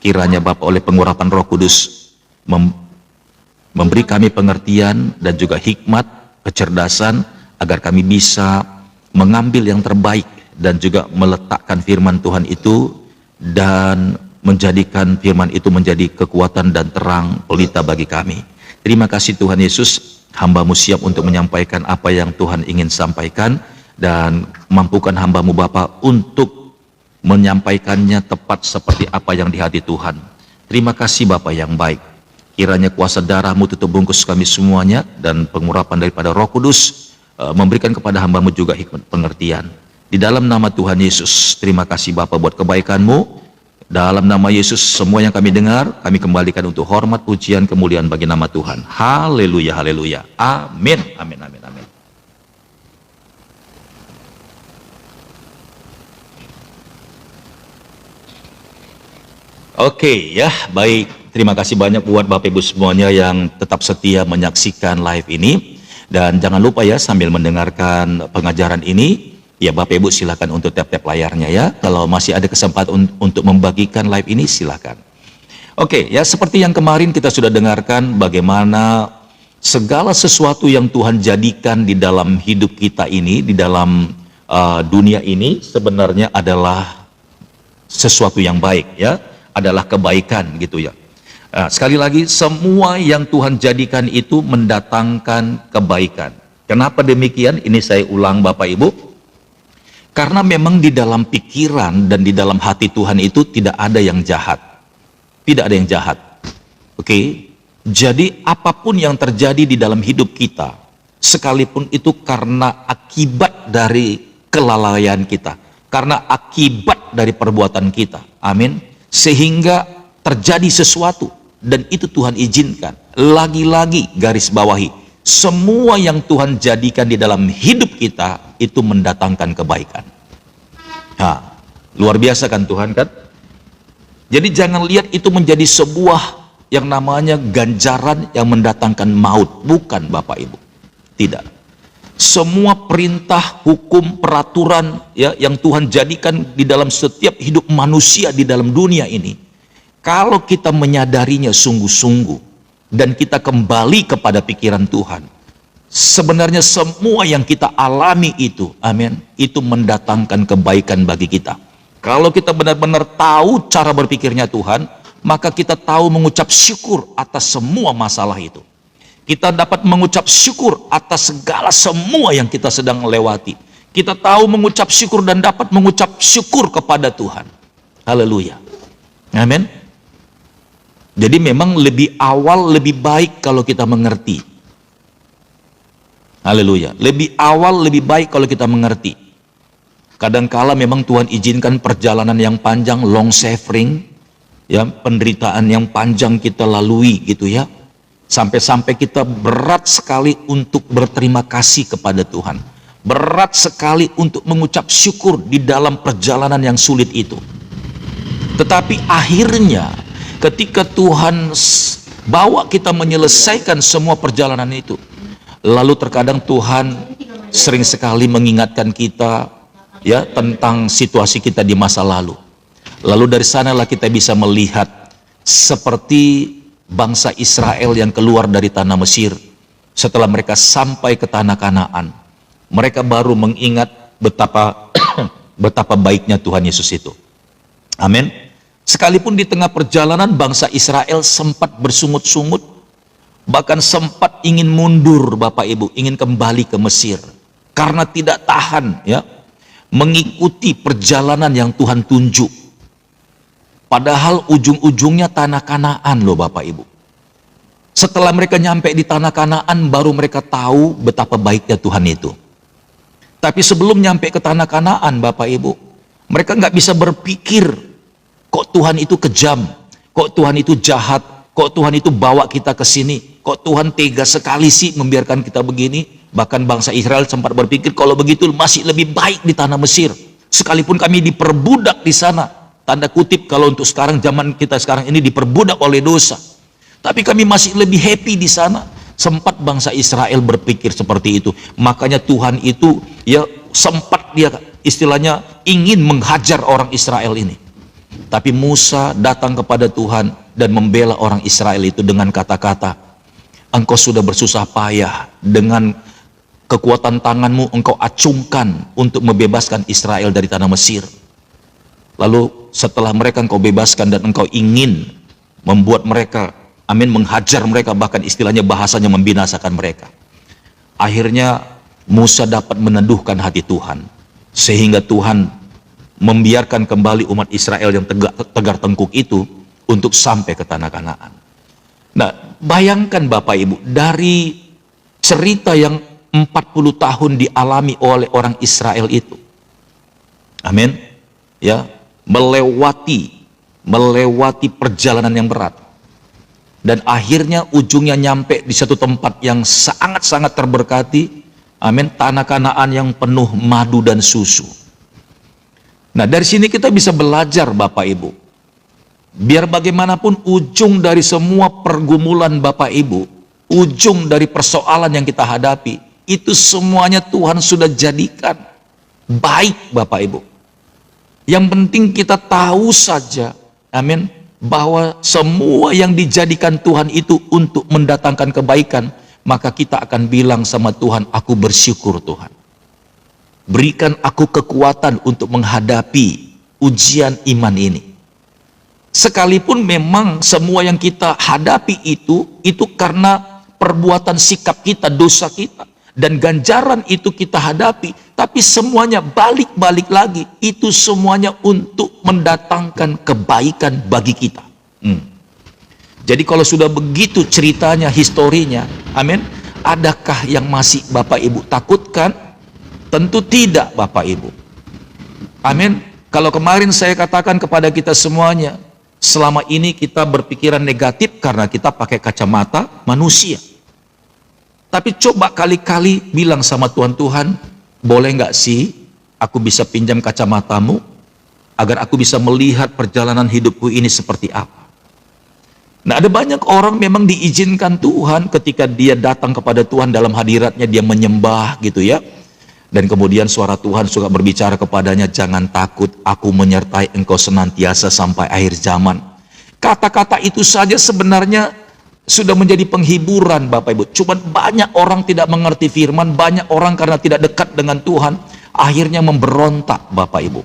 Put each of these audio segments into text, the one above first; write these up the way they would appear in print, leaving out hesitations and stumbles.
Kiranya Bapa oleh pengurapan Roh Kudus memberi kami pengertian dan juga hikmat, kecerdasan, agar kami bisa mengambil yang terbaik dan juga meletakkan firman Tuhan itu dan menjadikan firman itu menjadi kekuatan dan terang pelita bagi kami. Terima kasih Tuhan Yesus, hamba-Mu siap untuk menyampaikan apa yang Tuhan ingin sampaikan, dan mampukan hamba-Mu Bapa untuk menyampaikannya tepat seperti apa yang di hati Tuhan. Terima kasih Bapa yang baik. Kiranya kuasa darah-Mu tutup bungkus kami semuanya, dan pengurapan daripada Roh Kudus memberikan kepada hamba-Mu juga hikmat pengertian. Di dalam nama Tuhan Yesus, terima kasih Bapa buat kebaikan-Mu. Dalam nama Yesus, semua yang kami dengar, kami kembalikan untuk hormat, pujian, kemuliaan bagi nama Tuhan. Haleluya, haleluya. Amin, amin, amin, amin. Oke, ya, baik. Terima kasih banyak buat Bapak Ibu semuanya yang tetap setia menyaksikan live ini. Dan jangan lupa ya, sambil mendengarkan pengajaran ini, ya Bapak Ibu silakan untuk tap-tap layarnya ya. Kalau masih ada kesempatan untuk membagikan live ini, silakan. Oke, ya seperti yang kemarin kita sudah dengarkan bagaimana segala sesuatu yang Tuhan jadikan di dalam hidup kita ini, di dalam dunia ini sebenarnya adalah sesuatu yang baik ya, adalah kebaikan gitu ya. Nah, sekali lagi, semua yang Tuhan jadikan itu mendatangkan kebaikan. Kenapa demikian? Ini saya ulang Bapak Ibu. Karena memang di dalam pikiran dan di dalam hati Tuhan itu tidak ada yang jahat. Tidak ada yang jahat. Oke? Jadi apapun yang terjadi di dalam hidup kita, sekalipun itu karena akibat dari kelalaian kita, karena akibat dari perbuatan kita. Amin. Sehingga terjadi sesuatu, dan itu Tuhan izinkan. Lagi-lagi garis bawahi, semua yang Tuhan jadikan di dalam hidup kita itu mendatangkan kebaikan. Nah, luar biasa kan Tuhan kan? Jadi jangan lihat itu menjadi sebuah yang namanya ganjaran yang mendatangkan maut. Bukan Bapak Ibu. Tidak. Semua perintah, hukum, peraturan ya, yang Tuhan jadikan di dalam setiap hidup manusia di dalam dunia ini, kalau kita menyadarinya sungguh-sungguh dan kita kembali kepada pikiran Tuhan, sebenarnya semua yang kita alami itu, amin, itu mendatangkan kebaikan bagi kita. Kalau kita benar-benar tahu cara berpikirnya Tuhan, maka kita tahu mengucap syukur atas semua masalah itu. Kita dapat mengucap syukur atas segala semua yang kita sedang lewati. Kita tahu mengucap syukur dan dapat mengucap syukur kepada Tuhan. Haleluya. Amin. Jadi memang lebih awal lebih baik kalau kita mengerti. Haleluya. Lebih awal lebih baik kalau kita mengerti. Kadangkala memang Tuhan izinkan perjalanan yang panjang, long suffering, ya, penderitaan yang panjang kita lalui gitu ya. Sampai-sampai kita berat sekali untuk berterima kasih kepada Tuhan. Berat sekali untuk mengucap syukur di dalam perjalanan yang sulit itu. Tetapi akhirnya ketika Tuhan bawa kita menyelesaikan semua perjalanan itu, lalu terkadang Tuhan sering sekali mengingatkan kita ya tentang situasi kita di masa lalu. Lalu dari sanalah kita bisa melihat seperti bangsa Israel yang keluar dari tanah Mesir. Setelah mereka sampai ke tanah Kanaan, mereka baru mengingat betapa betapa baiknya Tuhan Yesus itu. Amin. Sekalipun di tengah perjalanan bangsa Israel sempat bersungut-sungut, bahkan sempat ingin mundur Bapak Ibu, ingin kembali ke Mesir karena tidak tahan ya mengikuti perjalanan yang Tuhan tunjuk. Padahal ujung-ujungnya tanah Kanaan loh Bapak Ibu. Setelah mereka nyampe di tanah Kanaan, baru mereka tahu betapa baiknya Tuhan itu. Tapi sebelum nyampe ke tanah Kanaan Bapak Ibu, mereka nggak bisa berpikir, kok Tuhan itu kejam, kok Tuhan itu jahat, kok Tuhan itu bawa kita ke sini, kok Tuhan tega sekali sih membiarkan kita begini. Bahkan bangsa Israel sempat berpikir, kalau begitu masih lebih baik di tanah Mesir. Sekalipun kami diperbudak di sana. Tanda kutip kalau untuk sekarang, zaman kita sekarang ini diperbudak oleh dosa. Tapi kami masih lebih happy di sana. Sempat bangsa Israel berpikir seperti itu. Makanya Tuhan itu ya sempat dia istilahnya ingin menghajar orang Israel ini. Tapi Musa datang kepada Tuhan dan membela orang Israel itu dengan kata-kata, engkau sudah bersusah payah, dengan kekuatan tanganmu engkau acungkan untuk membebaskan Israel dari tanah Mesir. Lalu setelah mereka engkau bebaskan dan engkau ingin membuat mereka, menghajar mereka, bahkan istilahnya bahasanya membinasakan mereka. Akhirnya Musa dapat meneduhkan hati Tuhan, sehingga Tuhan membiarkan kembali umat Israel yang tegar tengkuk itu untuk sampai ke tanah Kanaan. Nah, bayangkan Bapak Ibu, dari cerita yang 40 tahun dialami oleh orang Israel itu, amin, ya, melewati perjalanan yang berat, dan akhirnya ujungnya nyampe di satu tempat yang sangat-sangat terberkati, amin, tanah Kanaan yang penuh madu dan susu. Nah, dari sini kita bisa belajar Bapak Ibu, biar bagaimanapun ujung dari semua pergumulan Bapak Ibu, ujung dari persoalan yang kita hadapi, itu semuanya Tuhan sudah jadikan baik Bapak Ibu. Yang penting kita tahu saja, amin, bahwa semua yang dijadikan Tuhan itu untuk mendatangkan kebaikan, maka kita akan bilang sama Tuhan, aku bersyukur Tuhan. Berikan aku kekuatan untuk menghadapi ujian iman ini. Sekalipun memang semua yang kita hadapi itu karena perbuatan sikap kita, dosa kita, dan ganjaran itu kita hadapi, tapi semuanya balik-balik lagi, itu semuanya untuk mendatangkan kebaikan bagi kita. Jadi kalau sudah begitu ceritanya, historinya, amin, adakah yang masih Bapak Ibu takutkan? Tentu tidak Bapak Ibu, amin. Kalau kemarin saya katakan kepada kita semuanya, selama ini kita berpikiran negatif karena kita pakai kacamata manusia. Tapi coba kali-kali bilang sama Tuhan, Tuhan, boleh nggak sih aku bisa pinjam kacamatamu agar aku bisa melihat perjalanan hidupku ini seperti apa. Nah, ada banyak orang memang diizinkan Tuhan ketika dia datang kepada Tuhan dalam hadiratnya, dia menyembah gitu ya. Dan kemudian suara Tuhan suka berbicara kepadanya, jangan takut, aku menyertai engkau senantiasa sampai akhir zaman. Kata-kata itu saja sebenarnya sudah menjadi penghiburan Bapak Ibu. Cuma banyak orang tidak mengerti firman, banyak orang karena tidak dekat dengan Tuhan, akhirnya memberontak Bapak Ibu.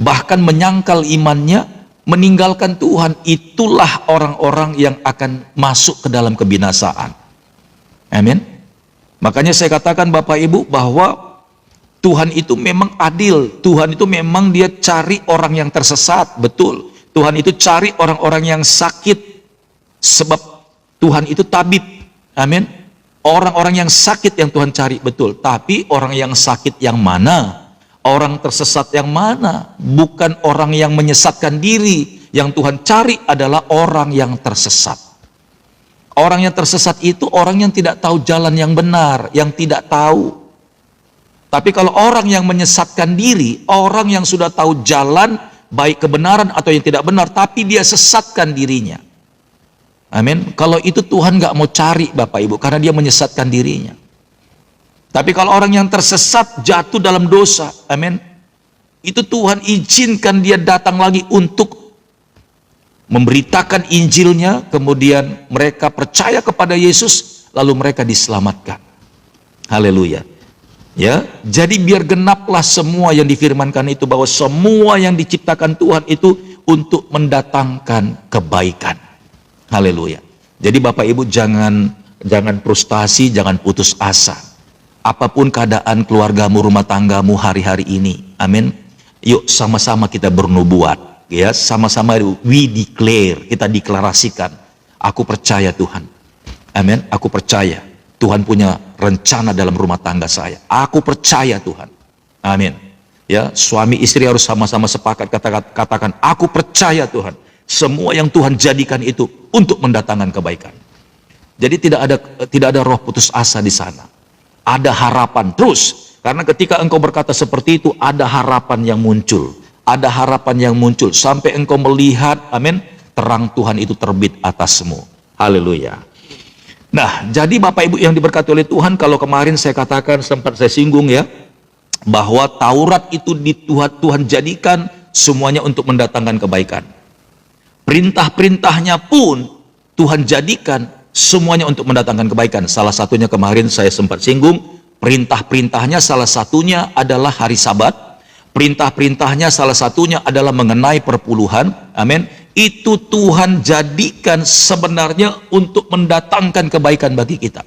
Bahkan menyangkal imannya, meninggalkan Tuhan. Itulah orang-orang yang akan masuk ke dalam kebinasaan. Amin. Makanya saya katakan Bapak Ibu bahwa Tuhan itu memang adil. Tuhan itu memang dia cari orang yang tersesat, betul. Tuhan itu cari orang-orang yang sakit, sebab Tuhan itu tabib, amin. Orang-orang yang sakit yang Tuhan cari, betul. Tapi orang yang sakit yang mana? Orang tersesat yang mana? Bukan orang yang menyesatkan diri. Yang Tuhan cari adalah orang yang tersesat. Orang yang tersesat itu orang yang tidak tahu jalan yang benar, yang tidak tahu. Tapi kalau orang yang menyesatkan diri, orang yang sudah tahu jalan, baik kebenaran atau yang tidak benar, tapi dia sesatkan dirinya. Amin. Kalau itu Tuhan nggak mau cari Bapak Ibu, karena dia menyesatkan dirinya. Tapi kalau orang yang tersesat, jatuh dalam dosa, amin, itu Tuhan izinkan dia datang lagi untuk memberitakan Injilnya, kemudian mereka percaya kepada Yesus, lalu mereka diselamatkan. Haleluya. Ya, jadi biar genaplah semua yang difirmankan itu, bahwa semua yang diciptakan Tuhan itu untuk mendatangkan kebaikan. Haleluya. Jadi Bapak Ibu jangan frustasi, jangan putus asa. Apapun keadaan keluargamu, rumah tanggamu hari-hari ini, amin. Yuk sama-sama kita bernubuat. Ya, sama-sama we declare, kita deklarasikan, aku percaya Tuhan, amin, aku percaya Tuhan punya rencana dalam rumah tangga saya, aku percaya Tuhan, amin. Ya, suami istri harus sama-sama sepakat, katakan, aku percaya Tuhan, semua yang Tuhan jadikan itu untuk mendatangkan kebaikan. Jadi tidak ada roh putus asa di sana, ada harapan terus, karena ketika engkau berkata seperti itu, ada harapan yang muncul. Ada harapan yang muncul sampai engkau melihat, amin, terang Tuhan itu terbit atasmu. Haleluya. Nah, jadi Bapak Ibu yang diberkati oleh Tuhan, kalau kemarin saya katakan, sempat saya singgung ya, bahwa Taurat itu Tuhan jadikan semuanya untuk mendatangkan kebaikan. Perintah-perintahnya pun Tuhan jadikan semuanya untuk mendatangkan kebaikan. Salah satunya kemarin saya sempat singgung, perintah-perintahnya salah satunya adalah hari Sabat. Perintah-perintahnya salah satunya adalah mengenai perpuluhan. Amin. Itu Tuhan jadikan sebenarnya untuk mendatangkan kebaikan bagi kita.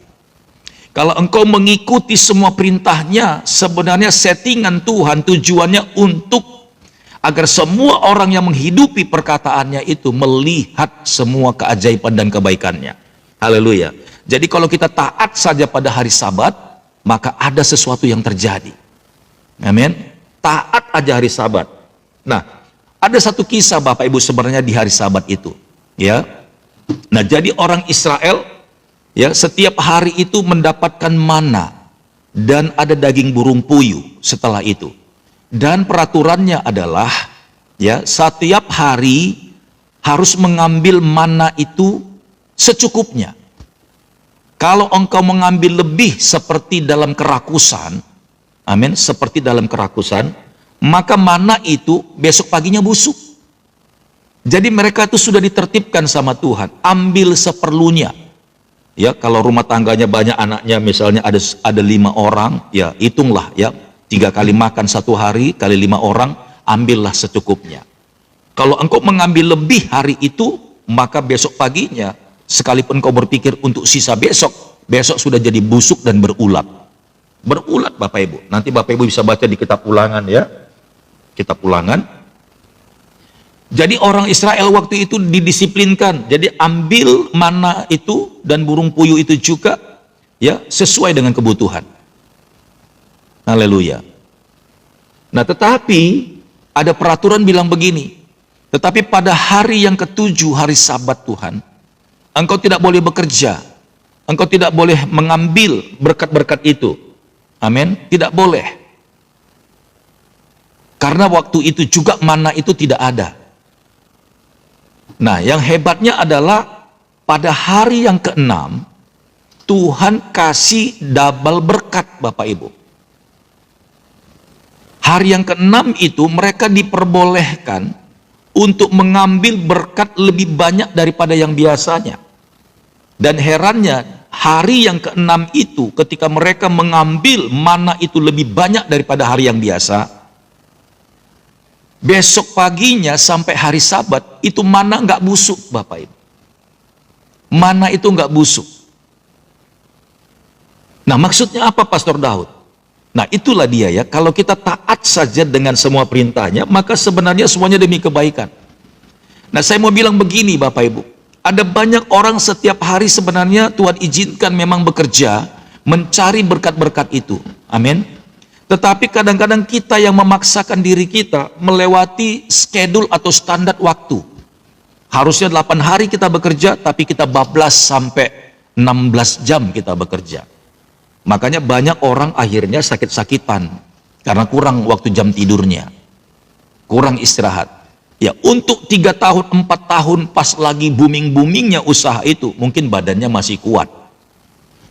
Kalau engkau mengikuti semua perintahnya, sebenarnya settingan Tuhan tujuannya untuk agar semua orang yang menghidupi perkataannya itu melihat semua keajaiban dan kebaikannya. Haleluya. Jadi kalau kita taat saja pada hari Sabat, maka ada sesuatu yang terjadi. Amin. Taat aja hari Sabat. Nah, ada satu kisah Bapak Ibu sebenarnya di hari Sabat itu, ya. Nah, jadi orang Israel, ya, setiap hari itu mendapatkan mana dan ada daging burung puyuh setelah itu. Dan peraturannya adalah, ya, setiap hari harus mengambil mana itu secukupnya. Kalau engkau mengambil lebih seperti dalam kerakusan, amin, seperti dalam kerakusan, maka mana itu besok paginya busuk. Jadi mereka itu sudah ditertibkan sama Tuhan, ambil seperlunya. Ya, kalau rumah tangganya banyak anaknya, misalnya ada 5 orang, ya hitunglah, ya 3 kali makan 1 hari kali 5 orang, ambillah secukupnya. Kalau engkau mengambil lebih hari itu, maka besok paginya, sekalipun kau berpikir untuk sisa besok, besok sudah jadi busuk dan berulat. Berulat Bapak Ibu. Nanti Bapak Ibu bisa baca di kitab Ulangan, ya. Kitab Ulangan. Jadi orang Israel waktu itu didisiplinkan. Jadi ambil mana itu dan burung puyuh itu juga, ya, sesuai dengan kebutuhan. Haleluya. Nah, tetapi ada peraturan bilang begini. Tetapi pada hari yang ke-7, hari Sabat Tuhan, engkau tidak boleh bekerja. Engkau tidak boleh mengambil berkat-berkat itu. Amin. Tidak boleh. Karena waktu itu juga mana itu tidak ada. Nah, yang hebatnya adalah pada hari yang ke-6 Tuhan kasih double berkat Bapak Ibu. Hari yang ke-6 itu mereka diperbolehkan untuk mengambil berkat lebih banyak daripada yang biasanya. Dan herannya, hari yang ke-6 itu ketika mereka mengambil mana itu lebih banyak daripada hari yang biasa, besok paginya sampai hari Sabat itu mana nggak busuk Bapak Ibu. Mana itu nggak busuk. Nah, maksudnya apa Pastor Daud? Nah, itulah dia, ya, kalau kita taat saja dengan semua perintahnya, maka sebenarnya semuanya demi kebaikan. Nah, saya mau bilang begini Bapak Ibu, ada banyak orang setiap hari sebenarnya Tuhan izinkan memang bekerja, mencari berkat-berkat itu, amin. Tetapi kadang-kadang kita yang memaksakan diri kita melewati schedule atau standar waktu. Harusnya 8 hari kita bekerja, tapi kita bablas sampai 16 jam kita bekerja. Makanya banyak orang akhirnya sakit-sakitan karena kurang waktu jam tidurnya, kurang istirahat. Ya, untuk 3 tahun, 4 tahun pas lagi booming-boomingnya usaha itu, mungkin badannya masih kuat.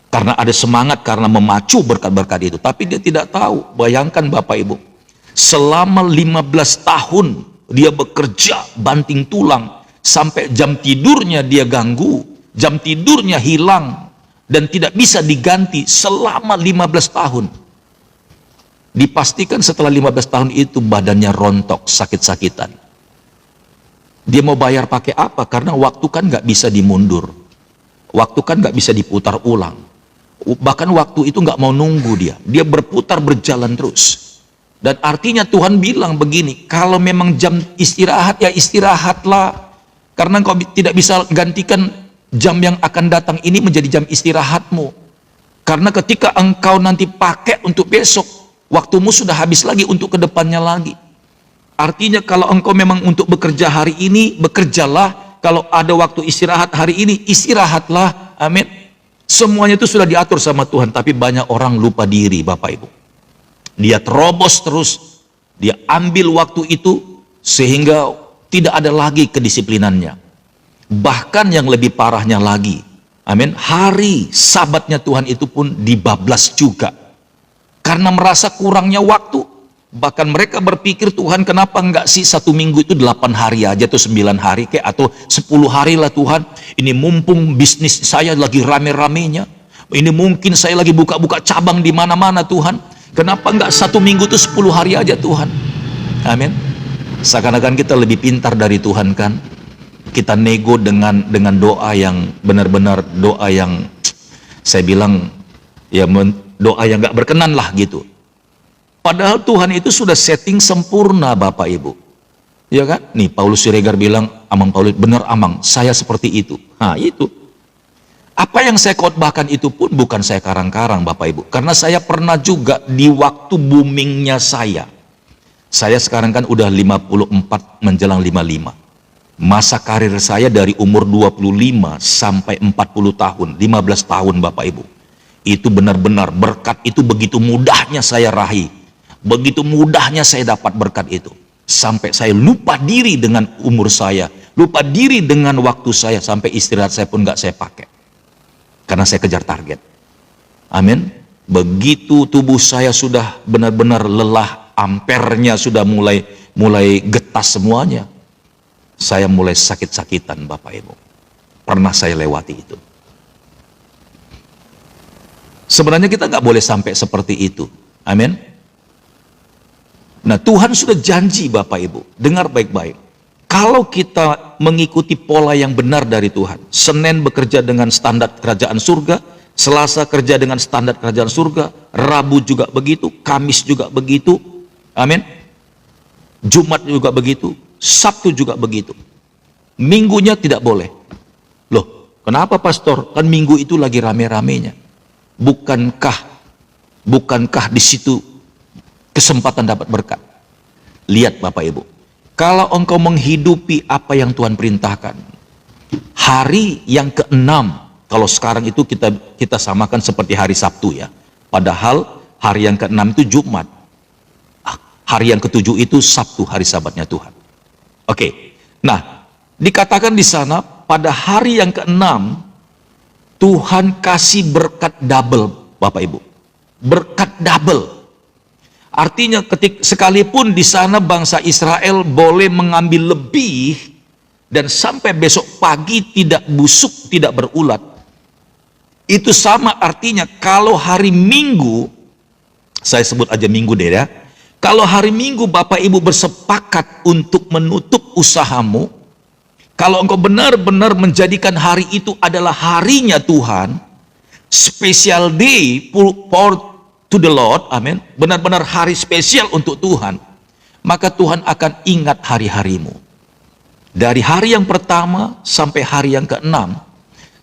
Karena ada semangat, karena memacu berkat-berkat itu. Tapi dia tidak tahu, bayangkan Bapak Ibu, selama 15 tahun dia bekerja banting tulang, sampai jam tidurnya dia ganggu, jam tidurnya hilang, dan tidak bisa diganti selama 15 tahun. Dipastikan setelah 15 tahun itu badannya rontok, sakit-sakitan. Dia mau bayar pakai apa? Karena waktu kan nggak bisa dimundur. Waktu kan nggak bisa diputar ulang. Bahkan waktu itu nggak mau nunggu dia. Dia berputar, berjalan terus. Dan artinya Tuhan bilang begini, kalau memang jam istirahat, ya istirahatlah. Karena engkau tidak bisa gantikan jam yang akan datang ini menjadi jam istirahatmu. Karena ketika engkau nanti pakai untuk besok, waktumu sudah habis lagi untuk kedepannya lagi. Artinya kalau engkau memang untuk bekerja hari ini, bekerjalah. Kalau ada waktu istirahat hari ini, istirahatlah. Amin. Semuanya itu sudah diatur sama Tuhan. Tapi banyak orang lupa diri Bapak Ibu. Dia terobos terus. Dia ambil waktu itu sehingga tidak ada lagi kedisiplinannya. Bahkan yang lebih parahnya lagi, amin, hari Sabatnya Tuhan itu pun dibablas juga. Karena merasa kurangnya waktu. Bahkan mereka berpikir, Tuhan kenapa enggak sih 1 minggu itu 8 hari aja, atau 9 hari kayak, atau 10 hari lah Tuhan. Ini mumpung bisnis saya lagi rame-ramenya. Ini mungkin saya lagi buka-buka cabang di mana-mana Tuhan. Kenapa enggak 1 minggu itu 10 hari aja Tuhan. Amin. Seakan-akan kita lebih pintar dari Tuhan kan. Kita nego dengan doa yang benar-benar doa yang saya bilang ya doa yang enggak berkenan lah gitu. Padahal Tuhan itu sudah setting sempurna Bapak Ibu. Ya kan? Nih Paulus Siregar bilang, Amang Paulus, benar Amang, saya seperti itu. Nah itu. Apa yang saya khotbahkan itu pun bukan saya karang-karang Bapak Ibu. Karena saya pernah juga di waktu boomingnya saya. Saya sekarang kan udah 54 menjelang 55. Masa karir saya dari umur 25 sampai 40 tahun, 15 tahun Bapak Ibu. Itu benar-benar berkat itu begitu mudahnya saya raih. Begitu mudahnya saya dapat berkat itu. Sampai saya lupa diri dengan umur saya. Lupa diri dengan waktu saya. Sampai istirahat saya pun gak saya pakai. Karena saya kejar target. Amin. Begitu tubuh saya sudah benar-benar lelah. Ampernya sudah mulai getas semuanya. Saya mulai sakit-sakitan Bapak Ibu. Pernah saya lewati itu. Sebenarnya kita gak boleh sampai seperti itu. Amin. Nah Tuhan sudah janji Bapak Ibu, dengar baik-baik. Kalau kita mengikuti pola yang benar dari Tuhan, Senin bekerja dengan standar kerajaan surga, Selasa kerja dengan standar kerajaan surga, Rabu juga begitu, Kamis juga begitu, amin. Jumat juga begitu, Sabtu juga begitu. Minggunya tidak boleh. Loh, kenapa pastor? Kan minggu itu lagi rame-ramenya. Bukankah di situ kesempatan dapat berkat? Lihat Bapak Ibu, kalau engkau menghidupi apa yang Tuhan perintahkan, hari yang ke-6, kalau sekarang itu kita samakan seperti hari Sabtu ya, padahal hari yang ke-6 itu Jumat, hari yang ke-7 itu Sabtu, hari Sabatnya Tuhan. Oke, nah dikatakan di sana pada hari yang ke-6 Tuhan kasih berkat double Bapak Ibu, berkat double. Artinya sekalipun di sana bangsa Israel boleh mengambil lebih dan sampai besok pagi tidak busuk, tidak berulat. Itu sama artinya kalau hari Minggu, saya sebut aja Minggu deh ya. Kalau hari Minggu Bapak Ibu bersepakat untuk menutup usahamu, kalau engkau benar-benar menjadikan hari itu adalah harinya Tuhan, special day to the Lord, amin, benar-benar hari spesial untuk Tuhan, maka Tuhan akan ingat hari-harimu. Dari hari yang pertama sampai hari yang ke-6,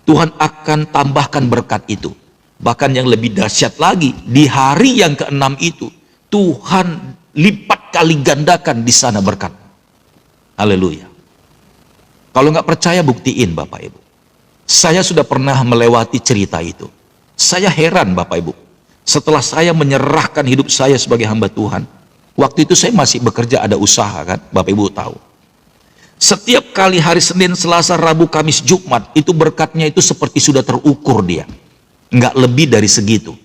Tuhan akan tambahkan berkat itu. Bahkan yang lebih dahsyat lagi, di hari yang ke-6 itu, Tuhan lipat kali gandakan di sana berkat. Haleluya. Kalau nggak percaya, buktiin Bapak Ibu. Saya sudah pernah melewati cerita itu. Saya heran Bapak Ibu. Setelah saya menyerahkan hidup saya sebagai hamba Tuhan, waktu itu saya masih bekerja, ada usaha kan, Bapak Ibu tahu. Setiap kali hari Senin, Selasa, Rabu, Kamis, Jumat, itu berkatnya itu seperti sudah terukur dia. Nggak lebih dari segitu.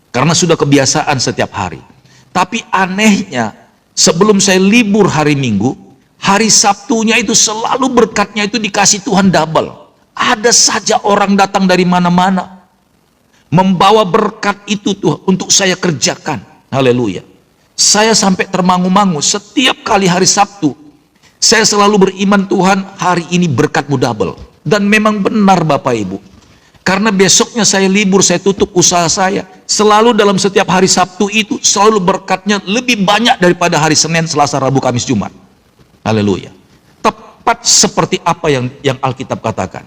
Karena sudah kebiasaan setiap hari. Tapi anehnya, sebelum saya libur hari Minggu, hari Sabtunya itu selalu berkatnya itu dikasih Tuhan double. Ada saja orang datang dari mana-mana membawa berkat itu Tuhan untuk saya kerjakan. Haleluya. Saya sampai termangu-mangu setiap kali hari Sabtu. Saya selalu beriman, Tuhan hari ini berkatmu double. Dan memang benar Bapak Ibu. Karena besoknya saya libur, saya tutup usaha saya. Selalu dalam setiap hari Sabtu itu selalu berkatnya lebih banyak daripada hari Senin, Selasa, Rabu, Kamis, Jumat. Haleluya. Tepat seperti apa yang Alkitab katakan.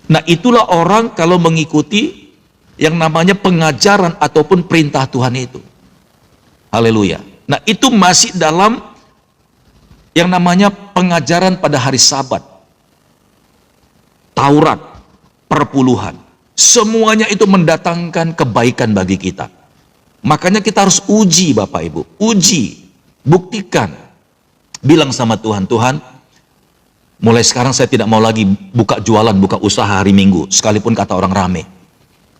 Nah itulah orang kalau mengikuti yang namanya pengajaran ataupun perintah Tuhan itu. Haleluya. Nah itu masih dalam yang namanya pengajaran pada hari Sabat, Taurat, perpuluhan. Semuanya itu mendatangkan kebaikan bagi kita. Makanya kita harus uji Bapak Ibu. Uji, buktikan. Bilang sama Tuhan, Tuhan mulai sekarang saya tidak mau lagi buka jualan, buka usaha hari Minggu, sekalipun kata orang rame.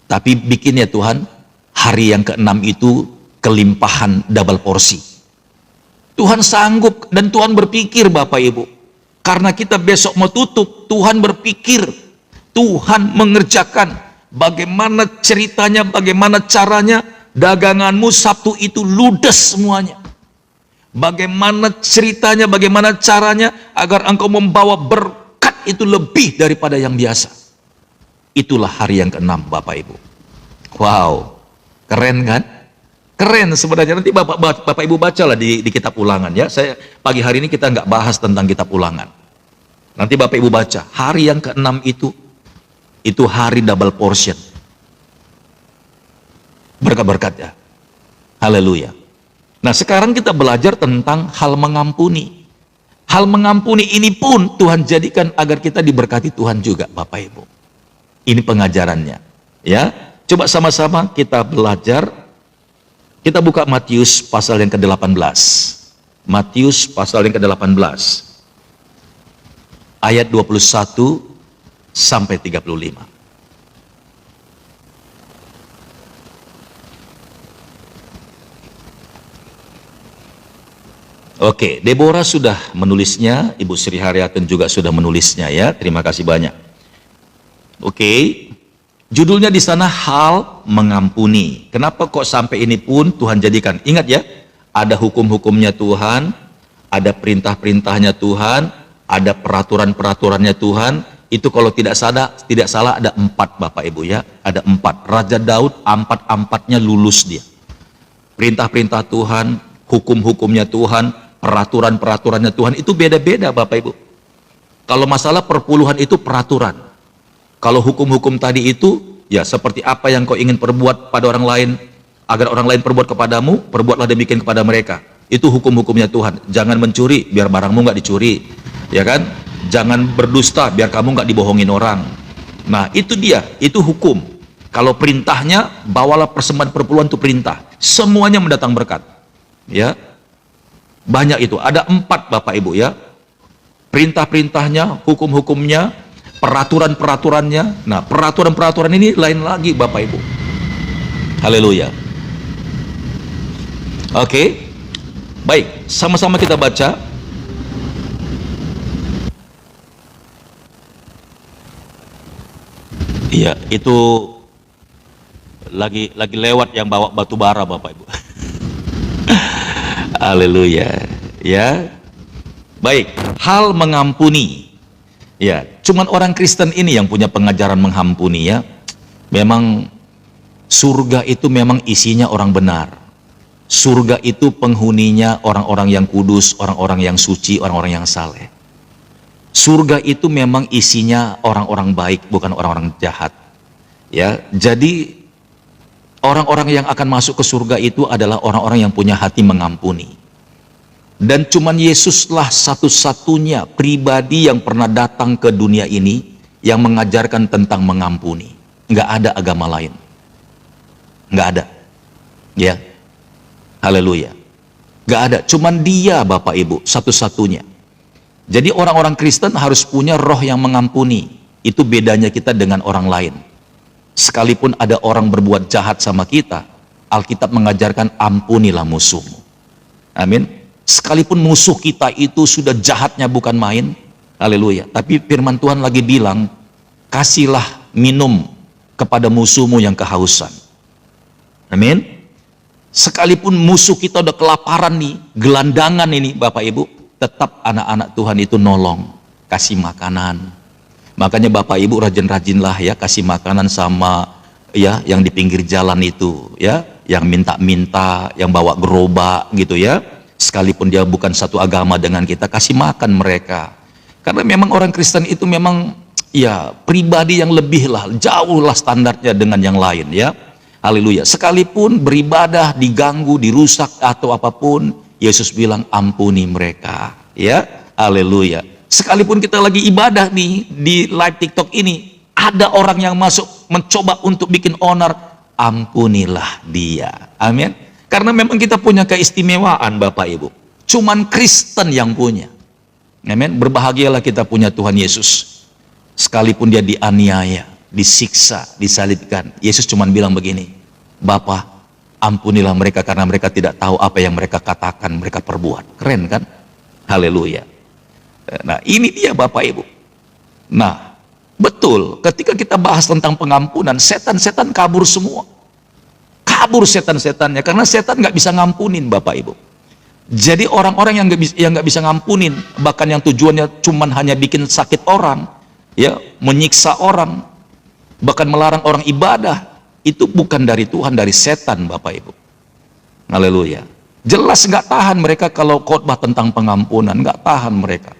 Tapi bikin ya Tuhan, hari yang ke-6 itu kelimpahan double porsi. Tuhan sanggup dan Tuhan berpikir Bapak Ibu. Karena kita besok mau tutup, Tuhan berpikir, Tuhan mengerjakan bagaimana ceritanya, bagaimana caranya daganganmu Sabtu itu ludes semuanya. Bagaimana ceritanya, bagaimana caranya agar engkau membawa berkat itu lebih daripada yang biasa. Itulah hari yang ke-6 Bapak Ibu. Wow, keren kan? Keren sebenarnya. Nanti Bapak Ibu bacalah di kitab ulangan ya. Saya pagi hari ini kita nggak bahas tentang kitab ulangan. Nanti Bapak Ibu baca. Hari yang ke-6 itu hari double portion. Berkat-berkat ya. Haleluya. Nah sekarang kita belajar tentang hal mengampuni. Hal mengampuni ini pun Tuhan jadikan agar kita diberkati Tuhan juga Bapak Ibu. Ini pengajarannya. Ya, coba sama-sama kita belajar. Kita buka Matius pasal yang ke-18. Matius pasal yang ke-18. Ayat 21 sampai 35. Oke, Deborah sudah menulisnya, Ibu Sri Haryatun juga sudah menulisnya ya. Terima kasih banyak. Oke, judulnya di sana hal mengampuni. Kenapa kok sampai ini pun Tuhan jadikan? Ingat ya, ada hukum-hukumnya Tuhan, ada perintah-perintahnya Tuhan, ada peraturan-peraturannya Tuhan. Itu kalau tidak salah ada 4 Bapak Ibu ya, ada 4. Raja Daud 4-4-nya lulus dia. Perintah-perintah Tuhan, hukum-hukumnya Tuhan, peraturan-peraturannya Tuhan itu beda-beda Bapak Ibu. Kalau masalah perpuluhan itu peraturan. Kalau hukum-hukum tadi itu ya seperti apa yang kau ingin perbuat pada orang lain, agar orang lain perbuat kepadamu, perbuatlah demikian kepada mereka. Itu hukum-hukumnya Tuhan. Jangan mencuri biar barangmu nggak dicuri, ya kan? Jangan berdusta biar kamu nggak dibohongin orang. Nah itu dia, itu hukum. Kalau perintahnya, bawalah persembahan perpuluhan itu perintah. Semuanya mendatang berkat. Ya, banyak itu, ada 4 Bapak Ibu ya, perintah-perintahnya, hukum-hukumnya, peraturan-peraturannya. Nah peraturan-peraturan ini lain lagi Bapak Ibu. Haleluya. Oke, baik, sama-sama kita baca. Iya, itu lagi lewat yang bawa batu bara Bapak Ibu. Haleluya. Ya. Baik, hal mengampuni. Ya, cuman orang Kristen ini yang punya pengajaran mengampuni ya. Memang surga itu memang isinya orang benar. Surga itu penghuninya orang-orang yang kudus, orang-orang yang suci, orang-orang yang saleh. Surga itu memang isinya orang-orang baik, bukan orang-orang jahat. Ya, jadi orang-orang yang akan masuk ke surga itu adalah orang-orang yang punya hati mengampuni. Dan cuman Yesuslah satu-satunya pribadi yang pernah datang ke dunia ini yang mengajarkan tentang mengampuni. Nggak ada agama lain. Nggak ada. Ya. Haleluya. Nggak ada. Cuman dia Bapak Ibu, satu-satunya. Jadi orang-orang Kristen harus punya roh yang mengampuni. Itu bedanya kita dengan orang lain. Sekalipun ada orang berbuat jahat sama kita, Alkitab mengajarkan ampunilah musuhmu. Amin. Sekalipun musuh kita itu sudah jahatnya bukan main, haleluya. Tapi firman Tuhan lagi bilang, kasihlah minum kepada musuhmu yang kehausan. Amin. Sekalipun musuh kita udah kelaparan nih, gelandangan ini Bapak Ibu, tetap anak-anak Tuhan itu nolong, kasih makanan. Makanya Bapak Ibu rajin-rajinlah ya kasih makanan sama ya yang di pinggir jalan itu ya, yang minta-minta, yang bawa gerobak gitu ya. Sekalipun dia bukan satu agama dengan kita, kasih makan mereka. Karena memang orang Kristen itu memang ya pribadi yang lebih lah, jauh lah standarnya dengan yang lain ya. Haleluya. Sekalipun beribadah diganggu, dirusak atau apapun, Yesus bilang ampuni mereka ya. Haleluya. Sekalipun kita lagi ibadah nih di live TikTok ini, ada orang yang masuk mencoba untuk bikin onar, ampunilah dia. Amin. Karena memang kita punya keistimewaan Bapak Ibu. Cuman Kristen yang punya. Amin. Berbahagialah kita punya Tuhan Yesus. Sekalipun dia dianiaya, disiksa, disalibkan, Yesus cuman bilang begini, Bapa, Ampunilah mereka karena mereka tidak tahu apa yang mereka katakan, mereka perbuat. Keren kan? Haleluya. Nah, ini dia Bapak Ibu. Nah, betul, ketika kita bahas tentang pengampunan, setan-setan kabur semua. Kabur setan-setannya, karena setan nggak bisa ngampunin Bapak Ibu. Jadi orang-orang yang nggak bisa ngampunin, bahkan yang tujuannya cuman hanya bikin sakit orang, ya, menyiksa orang, bahkan melarang orang ibadah, itu bukan dari Tuhan, dari setan Bapak Ibu. Haleluya. Jelas nggak tahan mereka kalau khotbah tentang pengampunan, nggak tahan mereka.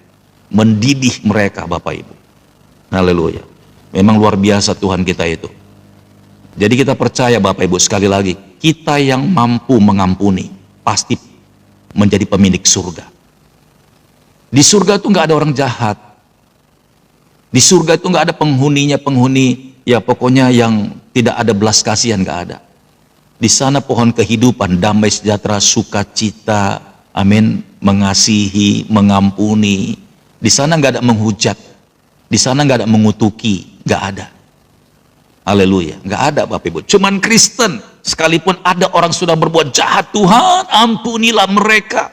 Mendidih mereka Bapak Ibu. Haleluya. Memang luar biasa Tuhan kita itu. Jadi kita percaya Bapak Ibu, sekali lagi, kita yang mampu mengampuni pasti menjadi pemilik surga. Di surga itu nggak ada orang jahat. Di surga itu nggak ada penghuninya, penghuni ya pokoknya yang tidak ada belas kasihan, nggak ada. Di sana pohon kehidupan, damai sejahtera, sukacita, amin, mengasihi, mengampuni. Di sana nggak ada menghujat, di sana nggak ada mengutuki, nggak ada. Haleluya, nggak ada Bapak Ibu. Cuman Kristen, sekalipun ada orang sudah berbuat jahat, Tuhan ampunilah mereka.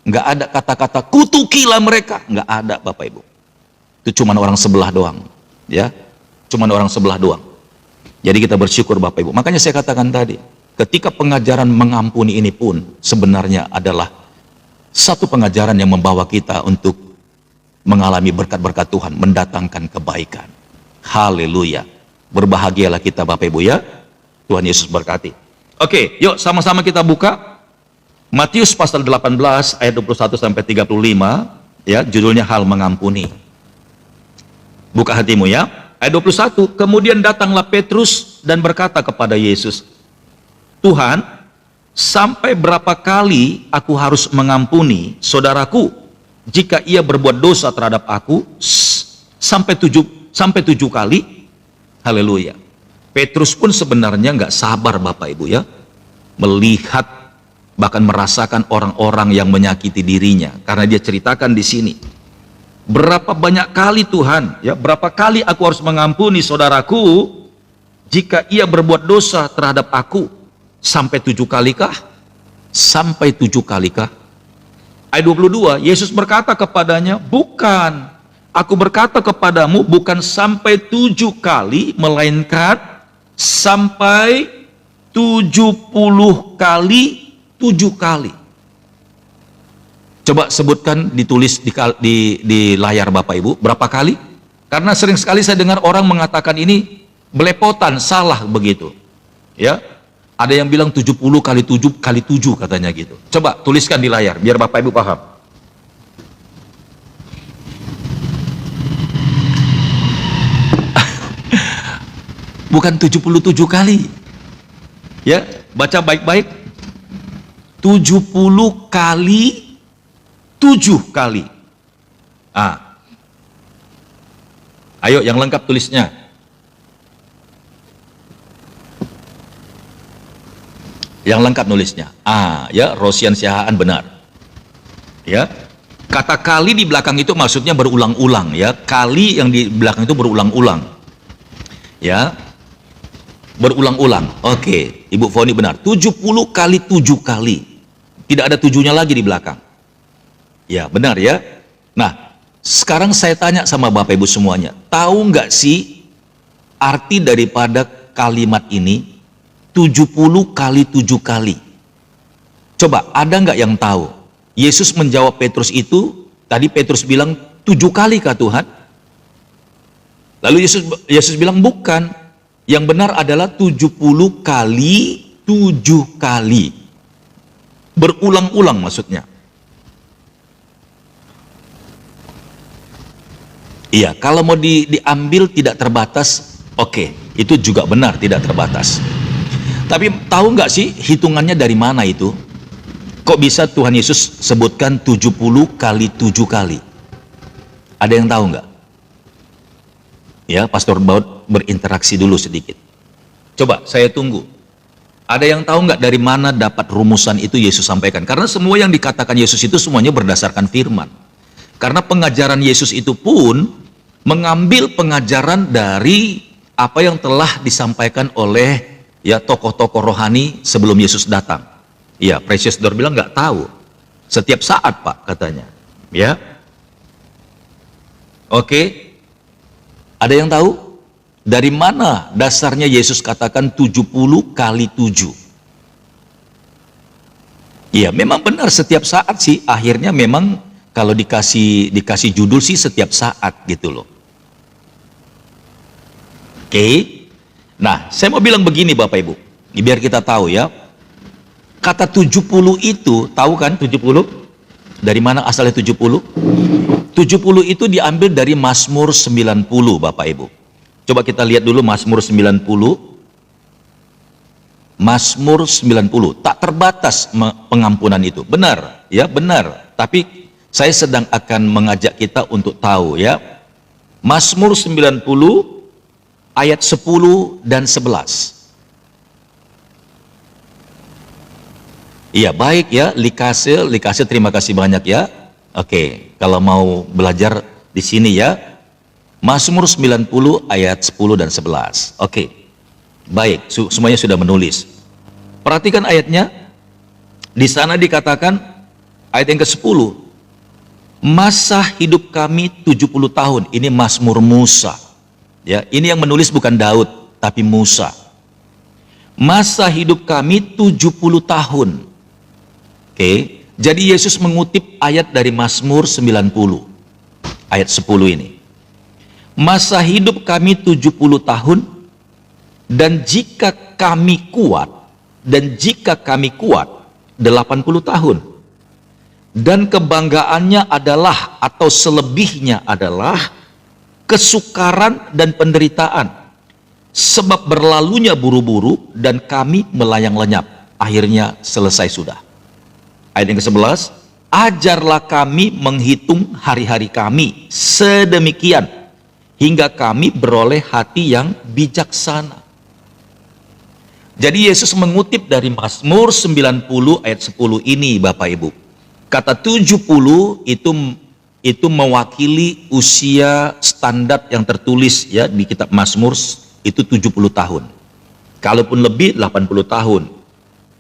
Nggak ada kata-kata kutukilah mereka, nggak ada Bapak Ibu. Itu cuman orang sebelah doang, ya, cuman orang sebelah doang. Jadi kita bersyukur Bapak Ibu. Makanya saya katakan tadi, ketika pengajaran mengampuni ini pun sebenarnya adalah satu pengajaran yang membawa kita untuk mengalami berkat-berkat Tuhan, mendatangkan kebaikan. Haleluya. Berbahagialah kita Bapak Ibu ya. Tuhan Yesus berkati. Oke, yuk sama-sama kita buka Matius pasal 18 ayat 21 sampai 35 ya, judulnya hal mengampuni. Buka hatimu ya. Ayat 21, kemudian datanglah Petrus dan berkata kepada Yesus, Tuhan, sampai berapa kali aku harus mengampuni saudaraku jika ia berbuat dosa terhadap aku? Sampai tujuh kali? Haleluya. Petrus pun sebenarnya nggak sabar Bapak Ibu ya, melihat bahkan merasakan orang-orang yang menyakiti dirinya, karena dia ceritakan di sini. Berapa banyak kali Tuhan, ya, berapa kali aku harus mengampuni saudaraku jika ia berbuat dosa terhadap aku? Sampai 7 kalikah? Sampai 7 kalikah? Ayat 22, Yesus berkata kepadanya, bukan, aku berkata kepadamu bukan sampai 7 kali, melainkan sampai 70 kali 7 kali. Coba sebutkan, ditulis di layar Bapak Ibu, berapa kali? Karena sering sekali saya dengar orang mengatakan ini belepotan, salah begitu. Ya, ada yang bilang 70 kali 7 kali 7 katanya gitu. Coba tuliskan di layar, biar Bapak Ibu paham. Bukan 77 kali. Ya, baca baik-baik. 70 kali 7 kali. Ayo yang lengkap tulisnya. Yang lengkap nulisnya. Ya, Rosian Siahaan benar. Ya. Kata kali di belakang itu maksudnya berulang-ulang ya. Kali yang di belakang itu berulang-ulang. Ya. Berulang-ulang. Oke, Ibu Foni benar. 70 kali 7 kali. Tidak ada 7-nya lagi di belakang. Ya, benar ya. Nah, sekarang saya tanya sama Bapak Ibu semuanya, tahu nggak sih arti daripada kalimat ini 70 kali 7 kali? Coba, ada nggak yang tahu? Yesus menjawab Petrus itu, tadi Petrus bilang 7 kali kah Tuhan? Lalu Yesus bilang bukan, yang benar adalah 70 kali 7 kali. Berulang-ulang maksudnya. Iya, kalau mau diambil tidak terbatas, oke, itu juga benar tidak terbatas. Tapi tahu nggak sih hitungannya dari mana itu? Kok bisa Tuhan Yesus sebutkan 70 kali 7 kali? Ada yang tahu nggak? Ya, Pastor Baud berinteraksi dulu sedikit. Coba, saya tunggu. Ada yang tahu nggak dari mana dapat rumusan itu Yesus sampaikan? Karena semua yang dikatakan Yesus itu semuanya berdasarkan firman. Karena pengajaran Yesus itu pun mengambil pengajaran dari apa yang telah disampaikan oleh ya tokoh-tokoh rohani sebelum Yesus datang. Ya, Precious Dor bilang nggak tahu. Setiap saat Pak katanya. Ya. Oke. Ada yang tahu? Dari mana dasarnya Yesus katakan 70 kali 7? Ya, memang benar setiap saat sih. Akhirnya memang kalau dikasih judul sih setiap saat gitu loh. Oke. Nah, saya mau bilang begini Bapak Ibu. Biar kita tahu ya. Kata 70 itu, tahu kan 70? Dari mana asalnya 70? 70 itu diambil dari Mazmur 90 Bapak Ibu. Coba kita lihat dulu Mazmur 90. Mazmur 90, tak terbatas pengampunan itu. Benar, ya benar. Tapi saya sedang akan mengajak kita untuk tahu ya. Mazmur 90 ayat 10 dan 11. Iya baik ya, Likase terima kasih banyak ya. Oke, kalau mau belajar di sini ya. Mazmur 90 ayat 10 dan 11. Oke. Baik, semuanya sudah menulis. Perhatikan ayatnya. Di sana dikatakan ayat yang ke-10. Masa hidup kami 70 tahun. Ini Mazmur Musa. Ya, ini yang menulis bukan Daud, tapi Musa. Masa hidup kami 70 tahun. Oke, jadi Yesus mengutip ayat dari Mazmur 90. Ayat 10 ini. Masa hidup kami 70 tahun, dan jika kami kuat 80 tahun. Dan kebanggaannya adalah atau selebihnya adalah kesukaran dan penderitaan. Sebab berlalunya buru-buru dan kami melayang lenyap. Akhirnya selesai sudah. Ayat yang ke-11, ajarlah kami menghitung hari-hari kami sedemikian hingga kami beroleh hati yang bijaksana. Jadi Yesus mengutip dari Mazmur 90 ayat 10 ini Bapak Ibu. Kata 70 itu mewakili usia standar yang tertulis ya di kitab Mazmur itu 70 tahun. Kalaupun lebih 80 tahun.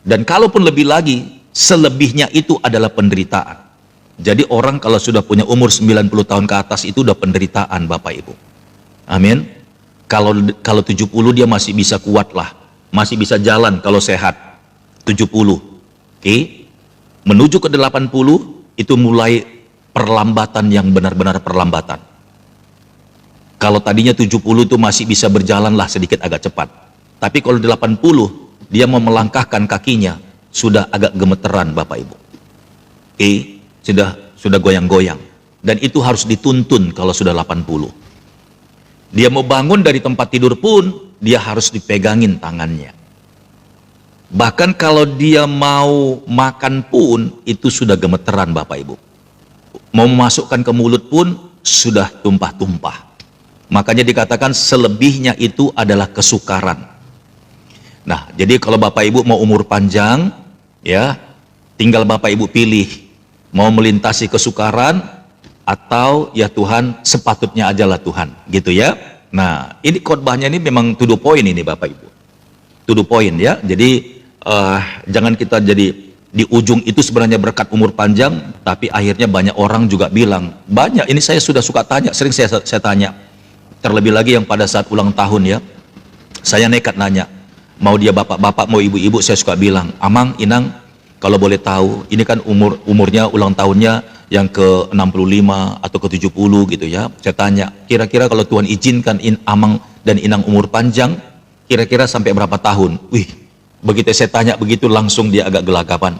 Dan kalaupun lebih lagi selebihnya itu adalah penderitaan. Jadi orang kalau sudah punya umur 90 tahun ke atas itu udah penderitaan Bapak Ibu. Amin. Kalau 70 dia masih bisa kuat lah. Masih bisa jalan kalau sehat. 70. Oke. Menuju ke 80 itu mulai perlambatan yang benar-benar perlambatan. Kalau tadinya 70 itu masih bisa berjalan lah sedikit agak cepat. Tapi kalau 80 dia mau melangkahkan kakinya sudah agak gemeteran Bapak Ibu. Oke, sudah goyang-goyang. Dan itu harus dituntun kalau sudah 80. Dia mau bangun dari tempat tidur pun dia harus dipegangin tangannya. Bahkan kalau dia mau makan pun itu sudah gemeteran Bapak Ibu. Mau memasukkan ke mulut pun sudah tumpah-tumpah. Makanya dikatakan selebihnya itu adalah kesukaran. Nah, jadi kalau Bapak Ibu mau umur panjang, ya, tinggal Bapak Ibu pilih mau melintasi kesukaran atau ya Tuhan sepatutnya ajalah Tuhan, gitu ya. Nah, ini khotbahnya ini memang to the point ini Bapak Ibu. To the point ya. Jadi jangan kita jadi di ujung itu sebenarnya berkat umur panjang, tapi akhirnya banyak orang juga bilang, banyak ini saya sudah suka tanya, sering saya tanya. Terlebih lagi yang pada saat ulang tahun ya. Saya nekat nanya. Mau dia bapak-bapak, mau ibu-ibu, saya suka bilang, Amang, Inang, kalau boleh tahu, ini kan umurnya, ulang tahunnya yang ke-65 atau ke-70 gitu ya. Saya tanya, kira-kira kalau Tuhan izinkan Amang dan Inang umur panjang, kira-kira sampai berapa tahun? Wih, begitu saya tanya begitu langsung dia agak gelagapan.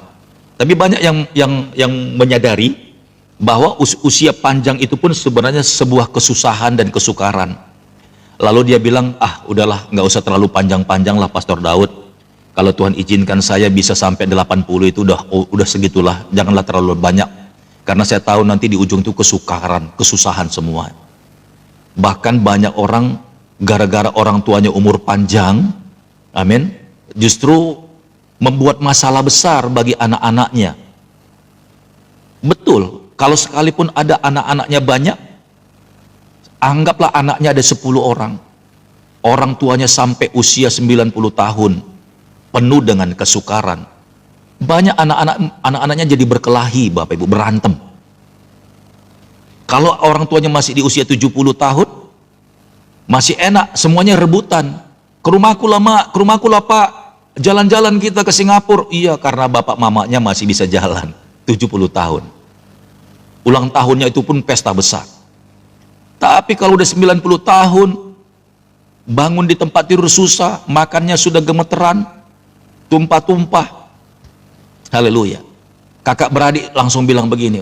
Tapi banyak yang menyadari bahwa usia panjang itu pun sebenarnya sebuah kesusahan dan kesukaran. Lalu dia bilang, udahlah nggak usah terlalu panjang-panjang lah Pastor Daud. Kalau Tuhan izinkan saya bisa sampai 80 itu udah segitulah. Janganlah terlalu banyak. Karena saya tahu nanti di ujung itu kesukaran, kesusahan semua. Bahkan banyak orang gara-gara orang tuanya umur panjang, amin, justru membuat masalah besar bagi anak-anaknya. Betul, kalau sekalipun ada anak-anaknya banyak, anggaplah anaknya ada 10 orang. Orang tuanya sampai usia 90 tahun. penuh dengan kesukaran. Banyak anak-anaknya jadi berkelahi, Bapak Ibu, berantem. Kalau orang tuanya masih di usia 70 tahun, masih enak, semuanya rebutan. Ke rumahku lah mak, ke rumahku lah pak, jalan-jalan kita ke Singapura. Iya, karena bapak mamanya masih bisa jalan, 70 tahun. Ulang tahunnya itu pun pesta besar. Tapi kalau udah 90 tahun, bangun di tempat tidur susah, makannya sudah gemeteran, tumpah-tumpah. Haleluya. Kakak beradik langsung bilang begini,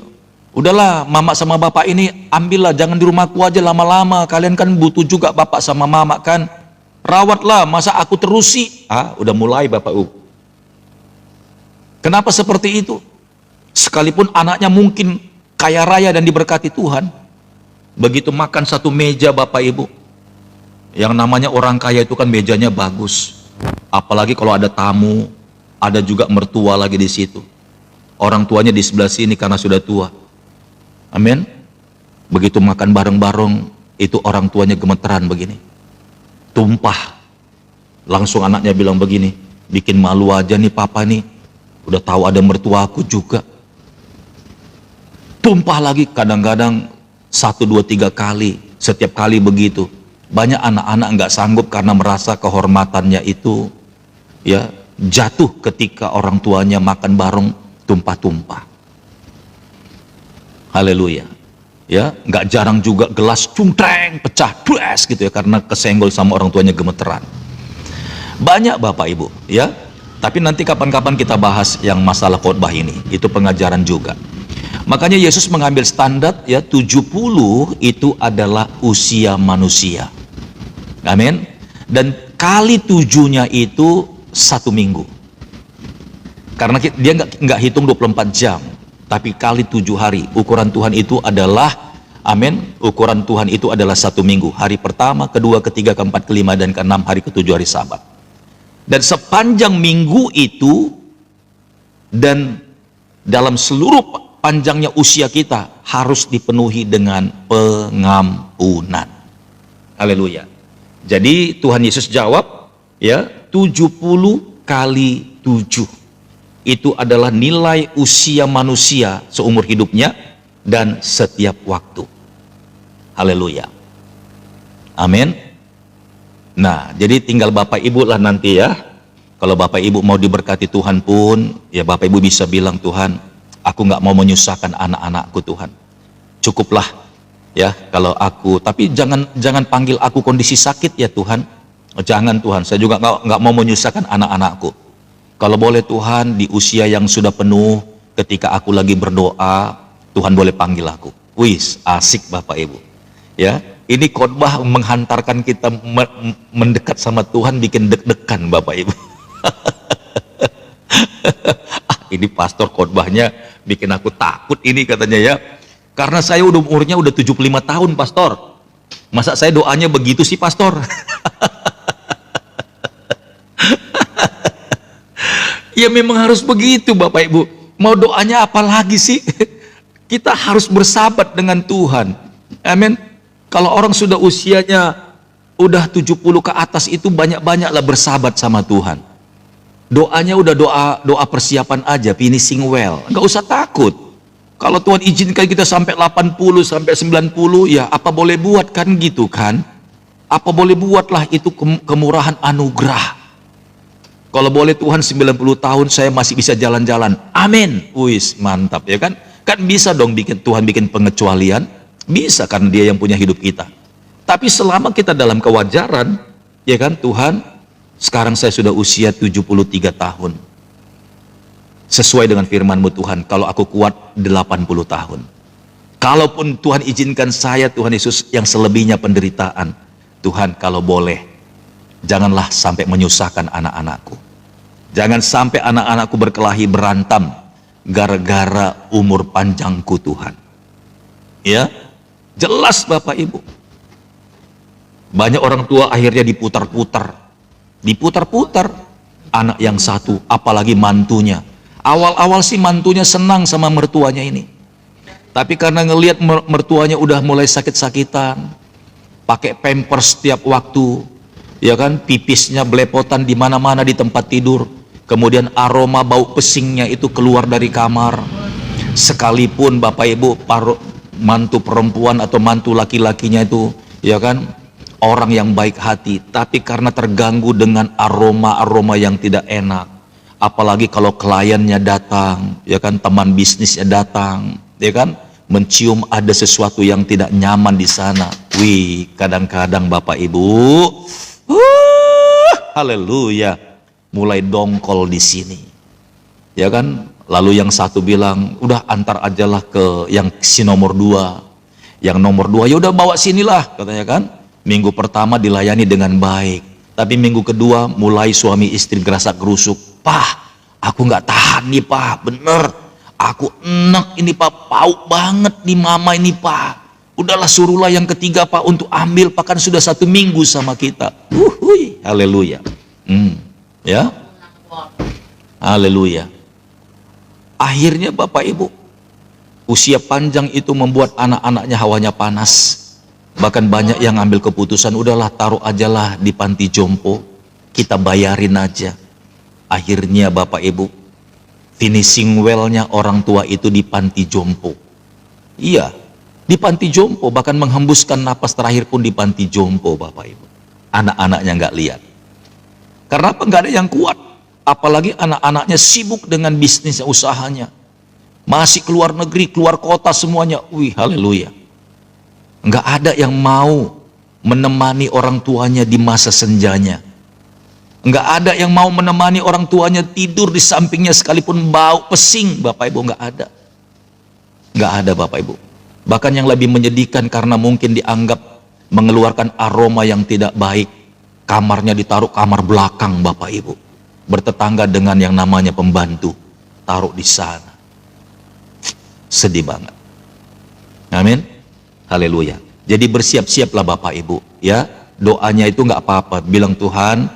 udahlah mama sama bapak ini ambillah, jangan di rumahku aja lama-lama, kalian kan butuh juga bapak sama mama kan, rawatlah, masa aku terusi. Udah mulai Bapak Ibu. Kenapa seperti itu? Sekalipun anaknya mungkin kaya raya dan diberkati Tuhan, begitu makan satu meja Bapak Ibu, yang namanya orang kaya itu kan mejanya bagus, apalagi kalau ada tamu, ada juga mertua lagi di situ. Orang tuanya di sebelah sini karena sudah tua. Amin. Begitu makan bareng-bareng, itu orang tuanya gemeteran begini. Tumpah. Langsung anaknya bilang begini, bikin malu aja nih papa nih. Udah tahu ada mertua aku juga. Tumpah lagi, kadang-kadang 1, 2, 3 kali. Setiap kali begitu. Banyak anak-anak nggak sanggup karena merasa kehormatannya itu ya jatuh ketika orang tuanya makan bareng tumpah-tumpah. Haleluya. Ya, nggak jarang juga gelas cungtreng pecah, dues gitu ya, karena kesenggol sama orang tuanya gemeteran. Banyak Bapak Ibu, ya. Tapi nanti kapan-kapan kita bahas yang masalah khotbah ini, itu pengajaran juga. Makanya Yesus mengambil standar ya 70 itu adalah usia manusia. Amin. Dan kali 7-nya itu 1 minggu. Karena dia nggak hitung 24 jam, tapi kali 7 hari. Ukuran Tuhan itu adalah, amin, ukuran Tuhan itu adalah 1 minggu. Hari pertama, kedua, ketiga, keempat, kelima, dan keenam, hari ke-7 hari Sabat. Dan sepanjang minggu itu, dan dalam seluruh panjangnya usia kita, harus dipenuhi dengan pengampunan. Haleluya. Jadi Tuhan Yesus jawab, ya, 70 kali 7. Itu adalah nilai usia manusia seumur hidupnya dan setiap waktu. Haleluya. Amin. Nah, jadi tinggal Bapak Ibu lah nanti ya. Kalau Bapak Ibu mau diberkati Tuhan pun, ya Bapak Ibu bisa bilang, Tuhan, aku nggak mau menyusahkan anak-anakku Tuhan. Cukuplah ya kalau aku, tapi jangan panggil aku kondisi sakit ya Tuhan. Jangan Tuhan, saya juga nggak mau menyusahkan anak-anakku. Kalau boleh Tuhan, di usia yang sudah penuh, ketika aku lagi berdoa, Tuhan boleh panggil aku. Wis, asik Bapak Ibu. Ya, ini khotbah menghantarkan kita mendekat sama Tuhan, bikin deg-degan Bapak Ibu. Ini pastor khotbahnya bikin aku takut ini katanya ya. Karena saya umurnya udah 75 tahun pastor. Masa saya doanya begitu sih pastor? Ya memang harus begitu Bapak Ibu. Mau doanya apa lagi sih? Kita harus bersahabat dengan Tuhan. Amin. Kalau orang sudah usianya udah 70 ke atas itu banyak-banyaklah bersahabat sama Tuhan. Doanya udah doa persiapan aja, finishing well. Enggak usah takut. Kalau Tuhan izinkan kita sampai 80 sampai 90, ya apa boleh buat kan gitu kan? Apa boleh buatlah, itu kemurahan anugerah. Kalau boleh Tuhan 90 tahun saya masih bisa jalan-jalan. Amin. Wis, mantap ya kan? Kan bisa dong Tuhan bikin pengecualian. Bisa karena Dia yang punya hidup kita. Tapi selama kita dalam kewajaran, ya kan, Tuhan, sekarang saya sudah usia 73 tahun. Sesuai dengan firman-Mu Tuhan, kalau aku kuat 80 tahun. Kalaupun Tuhan izinkan saya, Tuhan Yesus, yang selebihnya penderitaan, Tuhan kalau boleh, janganlah sampai menyusahkan anak-anakku. Jangan sampai anak-anakku berkelahi berantem gara-gara umur panjangku Tuhan. Ya, jelas Bapak Ibu. Banyak orang tua akhirnya diputar-putar. Anak yang satu, apalagi mantunya. Awal-awal sih mantunya senang sama mertuanya ini. Tapi karena ngelihat mertuanya udah mulai sakit-sakitan, pakai pampers setiap waktu, Ya kan, pipisnya belepotan di mana-mana di tempat tidur. Kemudian aroma bau pesingnya itu keluar dari kamar. Sekalipun Bapak Ibu mantu perempuan atau mantu laki-lakinya itu, ya kan, orang yang baik hati, tapi karena terganggu dengan aroma-aroma yang tidak enak. Apalagi kalau kliennya datang, ya kan, teman bisnisnya datang, ya kan, mencium ada sesuatu yang tidak nyaman di sana. Wih, kadang-kadang Bapak Ibu, haleluya, mulai dongkol di sini, ya kan. Lalu yang satu bilang, udah antar ajalah ke yang si nomor 2. Yang nomor 2, ya udah bawa sinilah, katanya kan. Minggu pertama dilayani dengan baik, tapi minggu kedua mulai suami istri gerasak gerusuk. Pak, aku nggak tahan nih Pak, bener. Aku enak ini Pak, pauk banget nih mama ini Pak. Udahlah suruhlah yang ketiga Pak untuk ambil, Pak, kan sudah 1 minggu sama kita. Haleluya. Ya, haleluya. Akhirnya Bapak Ibu, usia panjang itu membuat anak-anaknya hawanya panas. Bahkan banyak yang ambil keputusan, udahlah taruh ajalah di panti jompo, kita bayarin aja. Akhirnya Bapak Ibu, finishing well-nya orang tua itu di panti jompo. Iya, di panti jompo, bahkan menghembuskan napas terakhir pun di panti jompo Bapak Ibu. Anak-anaknya nggak lihat. Karena apa? Nggak ada yang kuat. Apalagi anak-anaknya sibuk dengan bisnisnya, usahanya. Masih keluar negeri, keluar kota semuanya. Wih, haleluya. Nggak ada yang mau menemani orang tuanya di masa senjanya. Nggak ada yang mau menemani orang tuanya tidur di sampingnya sekalipun bau pesing, Bapak Ibu, nggak ada. Nggak ada Bapak Ibu. Bahkan yang lebih menyedihkan karena mungkin dianggap mengeluarkan aroma yang tidak baik, kamarnya ditaruh kamar belakang Bapak Ibu, bertetangga dengan yang namanya pembantu, taruh di sana. Sedih banget. Amin. Haleluya. Jadi bersiap-siaplah Bapak Ibu, ya. Doanya itu nggak apa-apa. Bilang, Tuhan,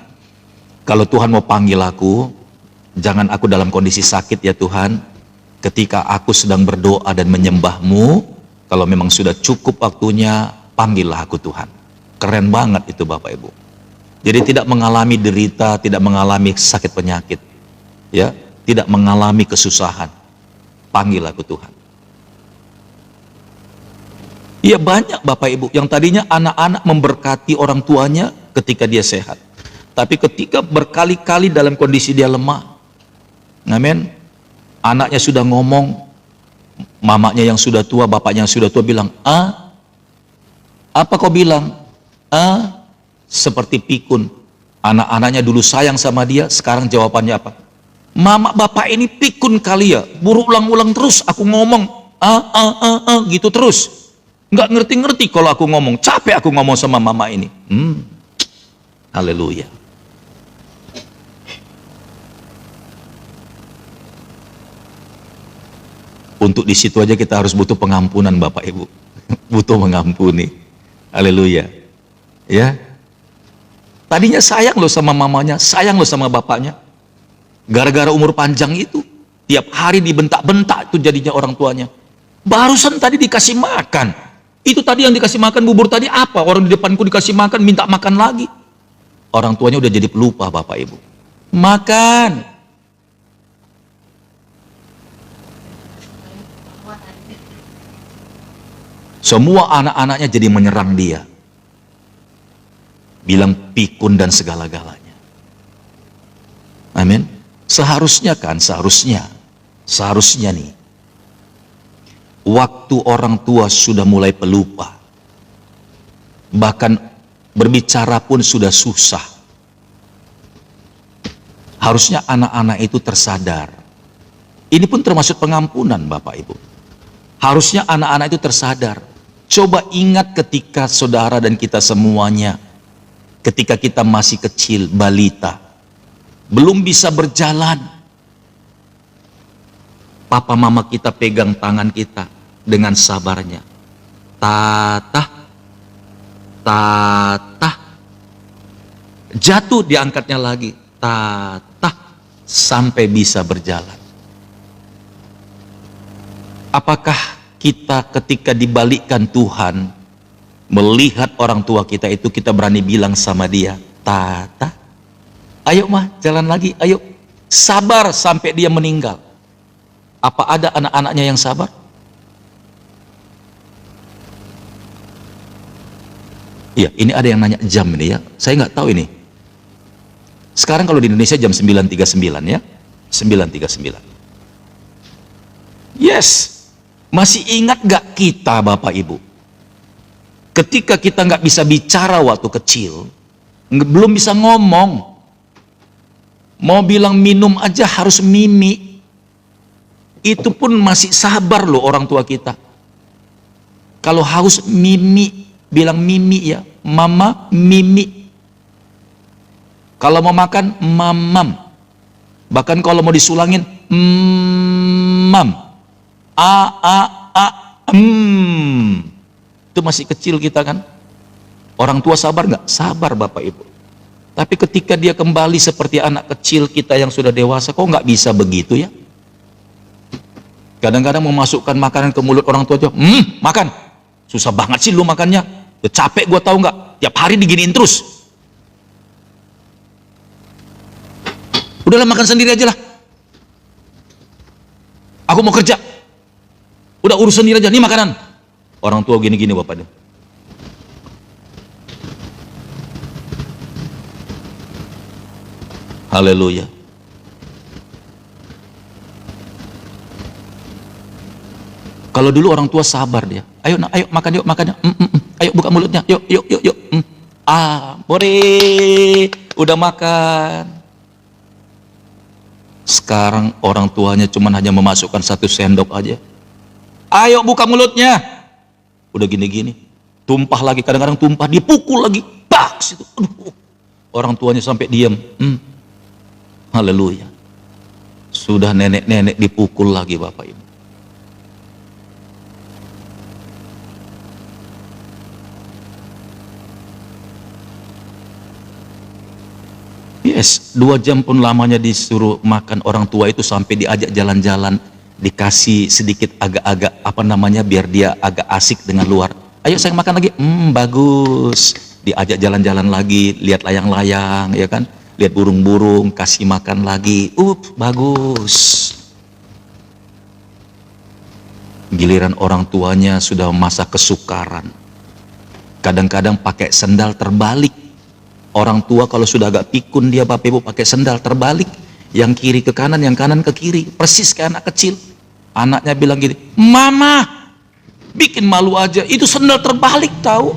kalau Tuhan mau panggil aku, jangan aku dalam kondisi sakit ya Tuhan. Ketika aku sedang berdoa dan menyembah-Mu, kalau memang sudah cukup waktunya, panggillah aku Tuhan. Keren banget itu Bapak Ibu. Jadi tidak mengalami derita, tidak mengalami sakit penyakit, ya, tidak mengalami kesusahan. Panggil aku Tuhan. Ya banyak Bapak Ibu yang tadinya anak-anak memberkati orang tuanya ketika dia sehat, tapi ketika berkali-kali dalam kondisi dia lemah, amin, anaknya sudah ngomong, mamanya yang sudah tua, bapaknya yang sudah tua bilang, apa kau bilang? Seperti pikun. Anak-anaknya dulu sayang sama dia, sekarang jawabannya apa? Mama bapak ini pikun kali ya, berulang-ulang terus aku ngomong, gitu terus. Nggak ngerti-ngerti kalau aku ngomong, capek aku ngomong sama mama ini. Haleluya. Untuk di situ aja kita harus butuh pengampunan Bapak Ibu. Butuh mengampuni. Haleluya. Ya. Tadinya sayang loh sama mamanya, sayang loh sama bapaknya. Gara-gara umur panjang itu, tiap hari dibentak-bentak itu jadinya orang tuanya. Barusan tadi dikasih makan. Itu tadi yang dikasih makan bubur tadi apa? Orang di depanku dikasih makan, minta makan lagi. Orang tuanya udah jadi pelupa Bapak Ibu. Makan. Semua anak-anaknya jadi menyerang dia. Bilang pikun dan segala-galanya. Amin. Seharusnya nih, waktu orang tua sudah mulai pelupa, bahkan berbicara pun sudah susah, harusnya anak-anak itu tersadar. Ini pun termasuk pengampunan Bapak Ibu. Harusnya anak-anak itu tersadar. Coba ingat ketika saudara dan kita semuanya, ketika kita masih kecil, balita, belum bisa berjalan, papa mama kita pegang tangan kita dengan sabarnya. Tatah, tatah. Jatuh diangkatnya lagi. Tatah, sampai bisa berjalan. Apakah kita ketika dibalikkan Tuhan, melihat orang tua kita itu, kita berani bilang sama dia, Tata, ayo mah jalan lagi, ayo. Sabar sampai dia meninggal. Apa ada anak-anaknya yang sabar? Iya, ini ada yang nanya jam ini ya. Saya nggak tahu ini. Sekarang kalau di Indonesia jam 9.39 ya. 9.39. Yes. Masih ingat gak kita Bapak Ibu? Ketika kita nggak bisa bicara waktu kecil, belum bisa ngomong. Mau bilang minum aja harus mimi. Itu pun masih sabar loh orang tua kita. Kalau haus mimi, bilang mimi ya. Mama, mimi. Kalau mau makan, mamam. Bahkan kalau mau disulangin, mam. Itu masih kecil kita kan. Orang tua sabar nggak? Sabar Bapak Ibu. Tapi ketika dia kembali seperti anak kecil kita yang sudah dewasa, kok nggak bisa begitu ya? Kadang-kadang mau masukkan makanan ke mulut orang tua aja, makan. Susah banget sih lu makannya. Ya capek gua tahu nggak? Tiap hari diginiin terus. Udahlah makan sendiri aja lah. Aku mau kerja. Udah urus sendiri aja, nih makanan. Orang tua gini-gini Bapak. Haleluya. Kalau dulu orang tua sabar dia. Ayo nak, ayo makan yuk, makan yuk. Ayo buka mulutnya. Yuk, yuk, yuk, yuk. Boleh. Udah makan. Sekarang orang tuanya cuma hanya memasukkan 1 sendok aja. Ayo buka mulutnya. Udah gini-gini. Tumpah lagi, kadang-kadang tumpah, dipukul lagi. Pak, situ. Aduh. Orang tuanya sampai diam. Haleluya. Sudah nenek-nenek dipukul lagi Bapak Ibu. Yes, 2 jam pun lamanya disuruh makan orang tua itu, sampai diajak jalan-jalan, dikasih sedikit agak-agak apa namanya biar dia agak asik dengan luar. Ayo saya makan lagi, bagus. Diajak jalan-jalan lagi, lihat layang-layang, ya kan? Lihat burung-burung, kasih makan lagi, bagus. Giliran orang tuanya sudah masa kesukaran. Kadang-kadang pakai sendal terbalik. Orang tua kalau sudah agak pikun dia Bapak Ibu pakai sendal terbalik. Yang kiri ke kanan, yang kanan ke kiri. Persis kayak anak kecil. Anaknya bilang gini, Mama, bikin malu aja. Itu sendal terbalik tahu.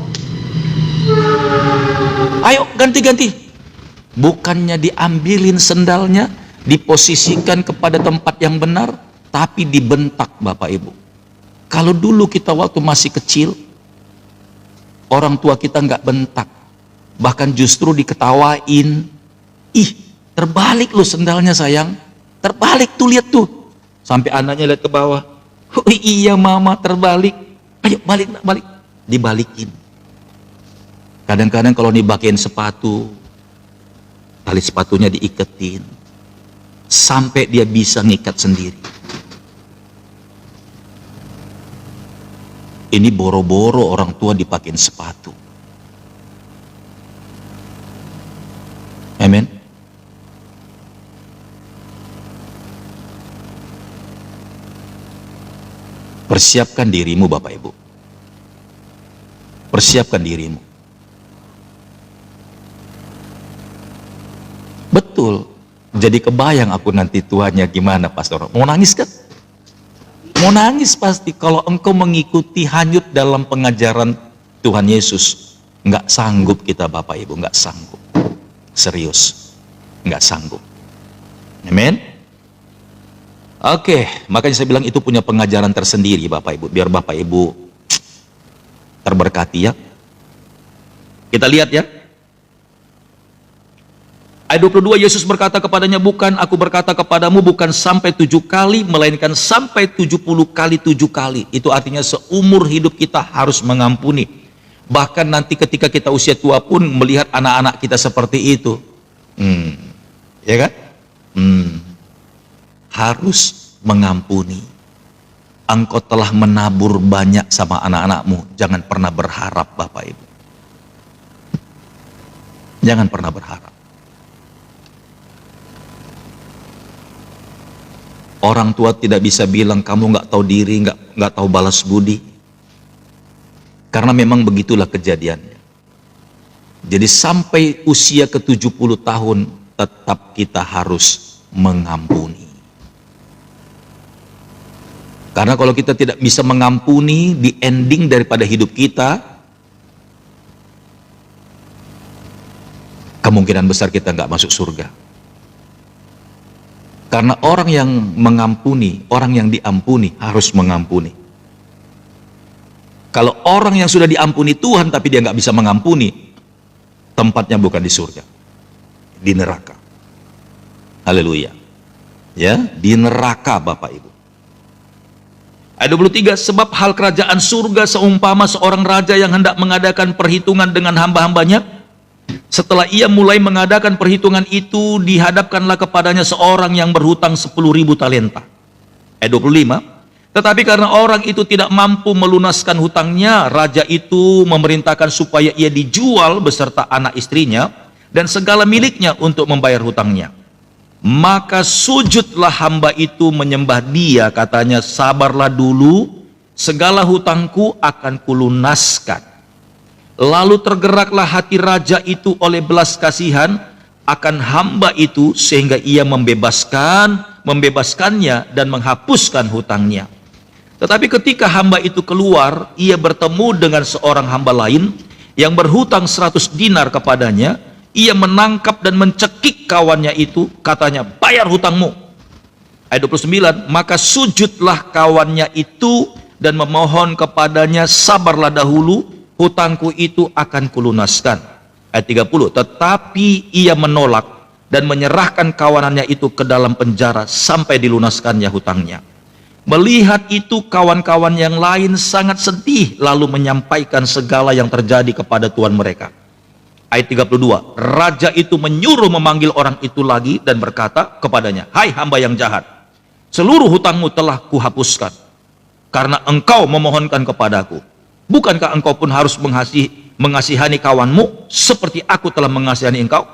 Ayo ganti-ganti. Bukannya diambilin sendalnya, diposisikan kepada tempat yang benar, tapi dibentak Bapak Ibu. Kalau dulu kita waktu masih kecil, orang tua kita nggak bentak. Bahkan justru diketawain. Ih, terbalik loh sendalnya sayang. Terbalik tuh, lihat tuh. Sampai anaknya lihat ke bawah. Oh iya mama terbalik. Ayo balik, balik. Dibalikin. Kadang-kadang kalau dibagiin sepatu, tali sepatunya diiketin. Sampai dia bisa ngikat sendiri. Ini boro-boro orang tua dipakein sepatu. Amin. Persiapkan dirimu Bapak Ibu. Persiapkan dirimu. Betul. Jadi kebayang aku nanti tuanya gimana Pastor. Mau nangis kan? Mau nangis pasti kalau engkau mengikuti hanyut dalam pengajaran Tuhan Yesus. Nggak sanggup kita Bapak Ibu, nggak sanggup. Serius, nggak sanggup. Amin. Oke, makanya saya bilang itu punya pengajaran tersendiri Bapak Ibu. Biar Bapak Ibu terberkati ya. Kita lihat ya. Ayat 22, Yesus berkata kepadanya, bukan aku berkata kepadamu bukan sampai 7 kali, melainkan sampai 70 kali 7 kali. Itu artinya seumur hidup kita harus mengampuni. Bahkan nanti ketika kita usia tua pun melihat anak-anak kita seperti itu. Ya kan? Harus mengampuni. Engkau telah menabur banyak sama anak-anakmu. Jangan pernah berharap Bapak Ibu. Jangan pernah berharap. Orang tua tidak bisa bilang kamu nggak tahu diri, nggak tahu balas budi. Karena memang begitulah kejadiannya. Jadi sampai usia ke-70 tahun tetap kita harus mengampuni. Karena kalau kita tidak bisa mengampuni di ending daripada hidup kita, kemungkinan besar kita nggak masuk surga. Karena orang yang mengampuni, orang yang diampuni harus mengampuni. Kalau orang yang sudah diampuni Tuhan tapi dia nggak bisa mengampuni, tempatnya bukan di surga, di neraka. Haleluya. Ya, di neraka Bapak Ibu. Ayat 23, sebab hal kerajaan surga seumpama seorang raja yang hendak mengadakan perhitungan dengan hamba-hambanya. Setelah ia mulai mengadakan perhitungan itu, dihadapkanlah kepadanya seorang yang berhutang 10.000 talenta. Ayat 25, tetapi karena orang itu tidak mampu melunaskan hutangnya, raja itu memerintahkan supaya ia dijual beserta anak istrinya dan segala miliknya untuk membayar hutangnya. Maka sujudlah hamba itu menyembah dia, katanya, sabarlah dulu, segala hutangku akan kulunaskan. Lalu tergeraklah hati raja itu oleh belas kasihan akan hamba itu, sehingga ia membebaskannya dan menghapuskan hutangnya. Tetapi ketika hamba itu keluar, ia bertemu dengan seorang hamba lain yang berhutang 100 dinar kepadanya. Ia menangkap dan mencekik kawannya itu, katanya, bayar hutangmu. Ayat 29, maka sujudlah kawannya itu dan memohon kepadanya, sabarlah dahulu, hutangku itu akan kulunaskan. Ayat 30, tetapi ia menolak dan menyerahkan kawanannya itu ke dalam penjara sampai dilunaskannya hutangnya. Melihat itu kawan-kawan yang lain sangat sedih, lalu menyampaikan segala yang terjadi kepada tuan mereka. Ayat 32, raja itu menyuruh memanggil orang itu lagi dan berkata kepadanya, hai hamba yang jahat, seluruh hutangmu telah kuhapuskan karena engkau memohonkan kepadaku. Bukankah engkau pun harus mengasihani kawanmu seperti aku telah mengasihani engkau?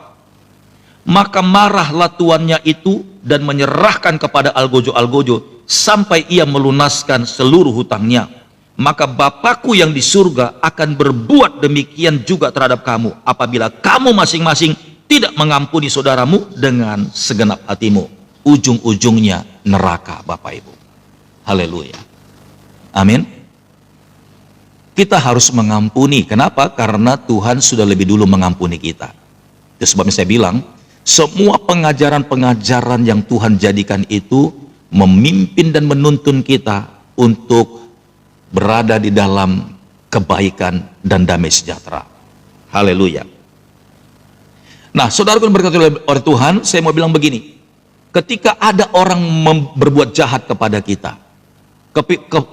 Maka marahlah tuannya itu dan menyerahkan kepada algojo-algojo sampai ia melunaskan seluruh hutangnya. Maka Bapakku yang di surga akan berbuat demikian juga terhadap kamu apabila kamu masing-masing tidak mengampuni saudaramu dengan segenap hatimu. Ujung-ujungnya neraka Bapak Ibu. Haleluya. Amin. Kita harus mengampuni. Kenapa? Karena Tuhan sudah lebih dulu mengampuni kita. Itu sebabnya saya bilang, semua pengajaran-pengajaran yang Tuhan jadikan itu memimpin dan menuntun kita untuk berada di dalam kebaikan dan damai sejahtera. Haleluya. Nah, saudara yang berkata oleh Tuhan, saya mau bilang begini. Ketika ada orang berbuat jahat kepada kita,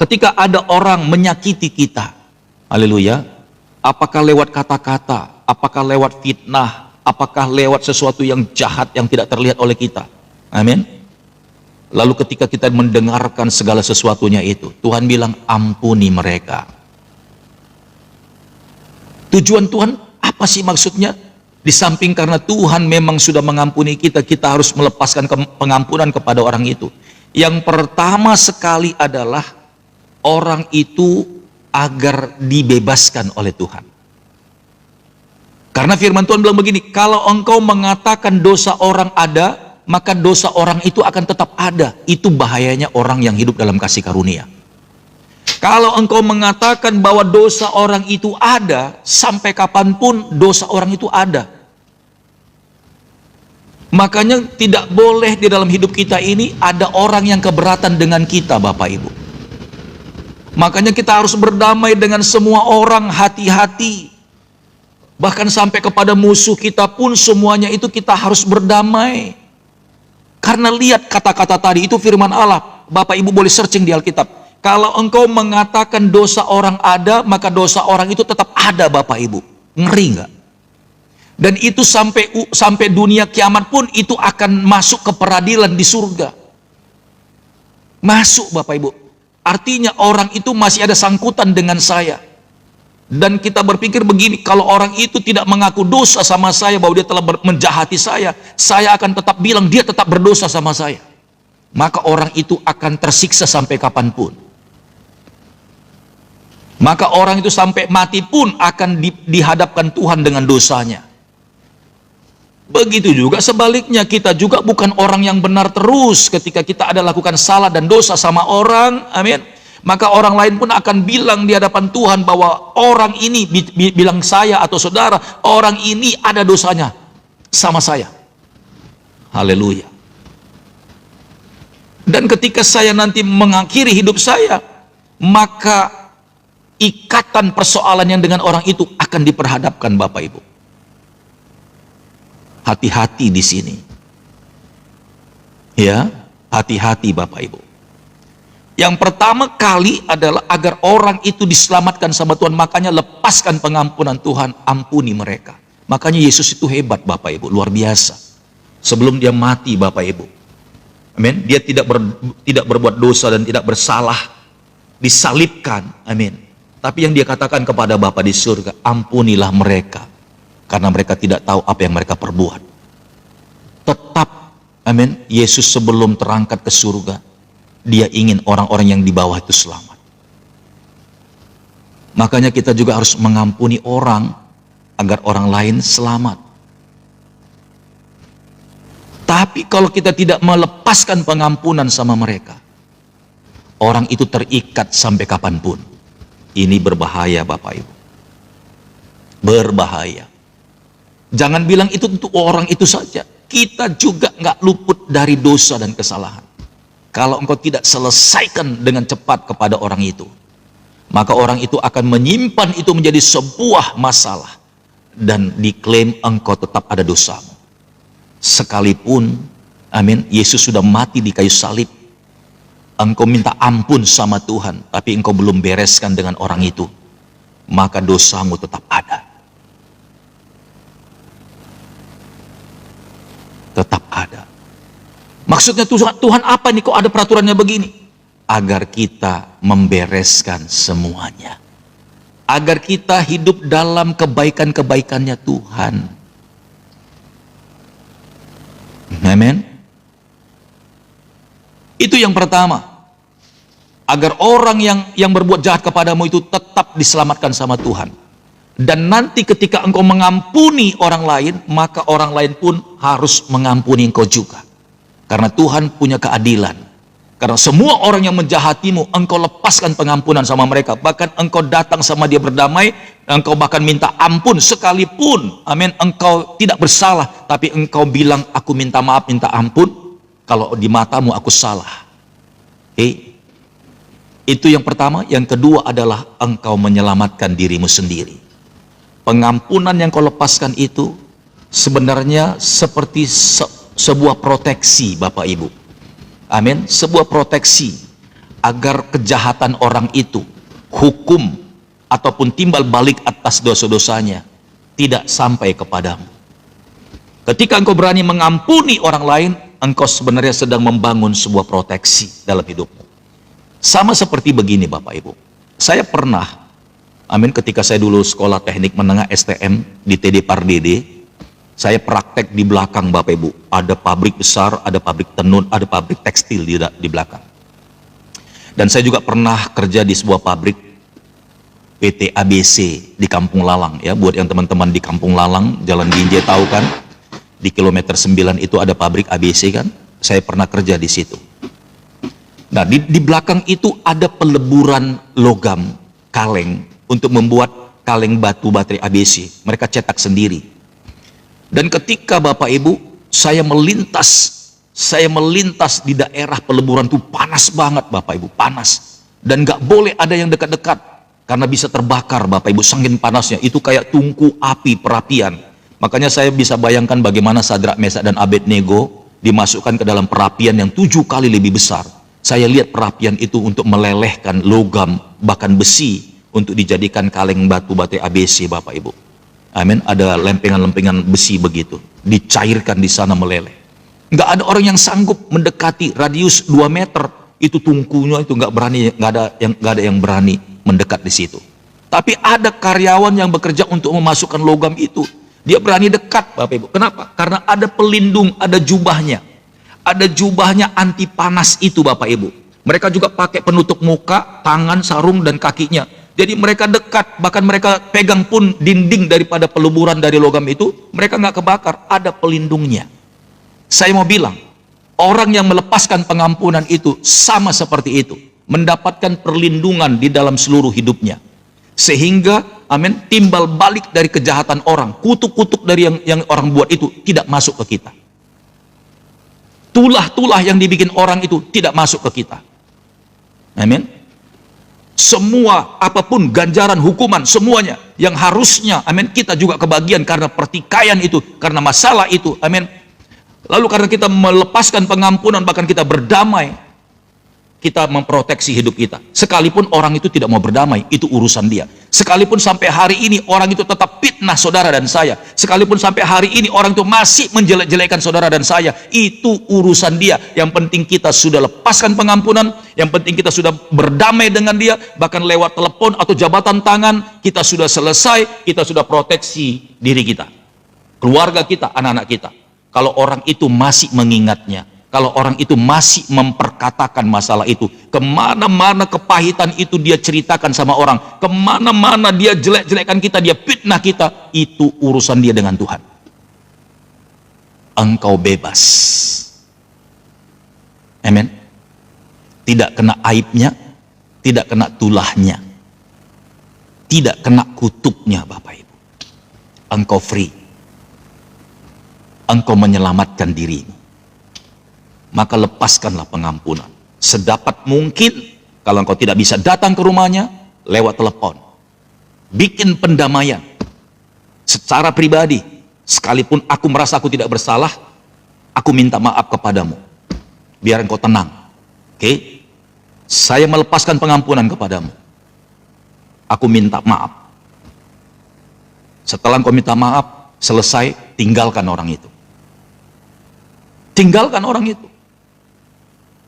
ketika ada orang menyakiti kita, haleluya, apakah lewat kata-kata, apakah lewat fitnah, apakah lewat sesuatu yang jahat yang tidak terlihat oleh kita. Amin. Lalu ketika kita mendengarkan segala sesuatunya itu, Tuhan bilang ampuni mereka. Tujuan Tuhan apa sih maksudnya? Di samping karena Tuhan memang sudah mengampuni kita, kita harus melepaskan pengampunan kepada orang itu. Yang pertama sekali adalah orang itu agar dibebaskan oleh Tuhan. Karena firman Tuhan bilang begini, kalau engkau mengatakan dosa orang ada, maka dosa orang itu akan tetap ada. Itu bahayanya orang yang hidup dalam kasih karunia. Kalau engkau mengatakan bahwa dosa orang itu ada, sampai kapanpun dosa orang itu ada. Makanya tidak boleh di dalam hidup kita ini ada orang yang keberatan dengan kita, Bapak Ibu. Makanya kita harus berdamai dengan semua orang, hati-hati. Bahkan sampai kepada musuh kita pun semuanya itu kita harus berdamai. Karena lihat kata-kata tadi itu firman Allah. Bapak Ibu boleh searching di Alkitab. Kalau engkau mengatakan dosa orang ada, maka dosa orang itu tetap ada Bapak Ibu. Ngeri nggak? Dan itu sampai dunia kiamat pun itu akan masuk ke peradilan di surga. Masuk Bapak Ibu. Artinya orang itu masih ada sangkutan dengan saya. Dan kita berpikir begini, kalau orang itu tidak mengaku dosa sama saya, bahwa dia telah menjahati saya akan tetap bilang dia tetap berdosa sama saya. Maka orang itu akan tersiksa sampai kapanpun. Maka orang itu sampai mati pun akan dihadapkan Tuhan dengan dosanya. Begitu juga sebaliknya, kita juga bukan orang yang benar terus ketika kita ada lakukan salah dan dosa sama orang, amin. Maka orang lain pun akan bilang di hadapan Tuhan bahwa orang ini, bilang saya atau saudara, orang ini ada dosanya sama saya. Haleluya. Dan ketika saya nanti mengakhiri hidup saya, maka ikatan persoalan yang dengan orang itu akan diperhadapkan, Bapak Ibu. Hati-hati di sini. Ya, hati-hati Bapak Ibu. Yang pertama kali adalah agar orang itu diselamatkan sama Tuhan, makanya lepaskan pengampunan Tuhan, ampuni mereka. Makanya Yesus itu hebat Bapak Ibu, luar biasa. Sebelum dia mati Bapak Ibu, amin, dia tidak berbuat dosa dan tidak bersalah, disalibkan, amin. Tapi yang dia katakan kepada Bapa di surga, ampunilah mereka, karena mereka tidak tahu apa yang mereka perbuat. Tetap, amin, Yesus sebelum terangkat ke surga, dia ingin orang-orang yang di bawah itu selamat. Makanya kita juga harus mengampuni orang agar orang lain selamat. Tapi kalau kita tidak melepaskan pengampunan sama mereka, orang itu terikat sampai kapanpun. Ini berbahaya Bapak Ibu. Berbahaya. Jangan bilang itu untuk orang itu saja. Kita juga nggak luput dari dosa dan kesalahan. Kalau engkau tidak selesaikan dengan cepat kepada orang itu, maka orang itu akan menyimpan itu menjadi sebuah masalah dan diklaim engkau tetap ada dosamu. Sekalipun, amin, Yesus sudah mati di kayu salib, engkau minta ampun sama Tuhan, tapi engkau belum bereskan dengan orang itu, maka dosamu tetap ada. Tetap ada. Maksudnya Tuhan apa nih, kok ada peraturannya begini? Agar kita membereskan semuanya. Agar kita hidup dalam kebaikan-kebaikannya Tuhan. Amen. Itu yang pertama. Agar orang yang berbuat jahat kepadamu itu tetap diselamatkan sama Tuhan. Dan nanti ketika engkau mengampuni orang lain, maka orang lain pun harus mengampuni engkau juga. Karena Tuhan punya keadilan. Karena semua orang yang menjahatimu, engkau lepaskan pengampunan sama mereka. Bahkan engkau datang sama dia berdamai, engkau bahkan minta ampun sekalipun, amin, engkau tidak bersalah, tapi engkau bilang, aku minta maaf, minta ampun, kalau di matamu aku salah. Itu yang pertama. Yang kedua adalah engkau menyelamatkan dirimu sendiri. Pengampunan yang kau lepaskan itu sebenarnya seperti sebuah proteksi Bapak Ibu. Amin. Sebuah proteksi agar kejahatan orang itu, hukum ataupun timbal balik atas dosa-dosanya tidak sampai kepadamu. Ketika engkau berani mengampuni orang lain, engkau sebenarnya sedang membangun sebuah proteksi dalam hidupmu. Sama seperti begini Bapak Ibu. Saya pernah, amin, ketika saya dulu sekolah teknik menengah STM di TD Pardede, saya praktek di belakang Bapak Ibu. Ada pabrik besar, ada pabrik tenun, ada pabrik tekstil di belakang. Dan saya juga pernah kerja di sebuah pabrik PT ABC di Kampung Lalang. Ya, buat yang teman-teman di Kampung Lalang, Jalan Binjai tahu kan? Di kilometer 9 itu ada pabrik ABC kan? Saya pernah kerja di situ. Nah, di belakang itu ada peleburan logam, kaleng, untuk membuat kaleng batu baterai ABC. Mereka cetak sendiri. Dan ketika Bapak Ibu, saya melintas di daerah peleburan itu panas banget Bapak Ibu, panas. Dan gak boleh ada yang dekat-dekat, karena bisa terbakar Bapak Ibu, saking panasnya. Itu kayak tungku api, perapian. Makanya saya bisa bayangkan bagaimana Sadrak, Mesak, dan Abednego dimasukkan ke dalam perapian yang 7 kali lebih besar. Saya lihat perapian itu untuk melelehkan logam, bahkan besi, untuk dijadikan kaleng batu baterai ABC Bapak Ibu. Amin. Ada lempengan-lempengan besi begitu, dicairkan di sana meleleh. Nggak ada orang yang sanggup mendekati radius 2 meter itu tungkunya itu nggak berani, nggak ada yang berani mendekat di situ. Tapi ada karyawan yang bekerja untuk memasukkan logam itu. Dia berani dekat, Bapak Ibu. Kenapa? Karena ada pelindung, ada jubahnya. Ada jubahnya anti panas itu, Bapak Ibu. Mereka juga pakai penutup muka, tangan, sarung, dan kakinya. Jadi mereka dekat, bahkan mereka pegang pun dinding daripada peluburan dari logam itu, mereka nggak kebakar, ada pelindungnya. Saya mau bilang, orang yang melepaskan pengampunan itu sama seperti itu, mendapatkan perlindungan di dalam seluruh hidupnya. Sehingga, amin, timbal balik dari kejahatan orang, kutuk-kutuk dari yang orang buat itu tidak masuk ke kita. Tulah-tulah yang dibikin orang itu tidak masuk ke kita. Amin. Semua, apapun ganjaran, hukuman, semuanya yang harusnya, amin, kita juga kebagian karena pertikaian itu, karena masalah itu, amin. Lalu karena kita melepaskan pengampunan, bahkan kita berdamai, kita memproteksi hidup kita. Sekalipun orang itu tidak mau berdamai, itu urusan dia. Sekalipun sampai hari ini orang itu tetap fitnah saudara dan saya, sekalipun sampai hari ini orang itu masih menjelek-jelekan saudara dan saya, itu urusan dia. Yang penting kita sudah lepaskan pengampunan, yang penting kita sudah berdamai dengan dia, bahkan lewat telepon atau jabatan tangan, kita sudah selesai, kita sudah proteksi diri kita, keluarga kita, anak-anak kita. Kalau orang itu masih mengingatnya, kalau orang itu masih memperkatakan masalah itu, kemana-mana kepahitan itu dia ceritakan sama orang, kemana-mana dia jelek-jelekan kita, dia fitnah kita, itu urusan dia dengan Tuhan. Engkau bebas. Amin. Tidak kena aibnya, tidak kena tulahnya, tidak kena kutuknya, Bapak Ibu. Engkau free. Engkau menyelamatkan dirimu. Maka lepaskanlah pengampunan. Sedapat mungkin, kalau engkau tidak bisa datang ke rumahnya, lewat telepon. Bikin pendamaian. Secara pribadi, sekalipun aku merasa aku tidak bersalah, aku minta maaf kepadamu. Biar engkau tenang. Oke? Saya melepaskan pengampunan kepadamu. Aku minta maaf. Setelah engkau minta maaf, selesai, tinggalkan orang itu. Tinggalkan orang itu.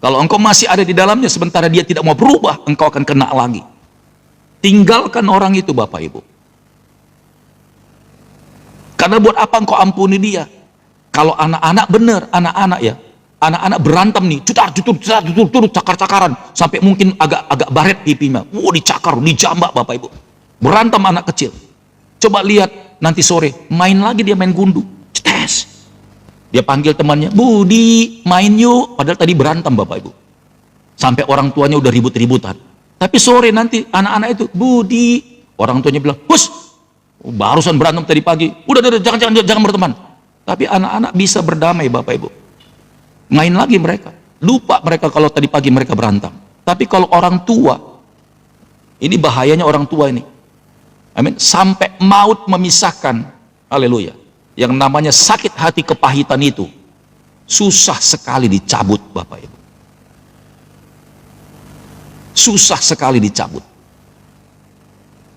Kalau engkau masih ada di dalamnya, sementara dia tidak mau berubah, engkau akan kena lagi. Tinggalkan orang itu, Bapak Ibu. Karena buat apa engkau ampuni dia? Kalau anak-anak benar, anak-anak ya, anak-anak berantem nih, cutar, cakar-cakaran, sampai mungkin agak baret pipinya, dicakar, dijambak, Bapak Ibu. Berantem anak kecil. Coba lihat nanti sore, main lagi dia main gundu, cetes. Dia panggil temannya, Budi, main yuk. Padahal tadi berantem, Bapak Ibu. Sampai orang tuanya udah ribut-ributan. Tapi sore nanti anak-anak itu, Budi. Orang tuanya bilang, Bus, barusan berantem tadi pagi. Udah, jangan berteman. Tapi anak-anak bisa berdamai, Bapak Ibu. Main lagi mereka. Lupa mereka kalau tadi pagi mereka berantem. Tapi kalau orang tua, ini bahayanya orang tua ini. Amin. Sampai maut memisahkan. Haleluya. Yang namanya sakit hati kepahitan itu susah sekali dicabut, Bapak Ibu. Susah sekali dicabut.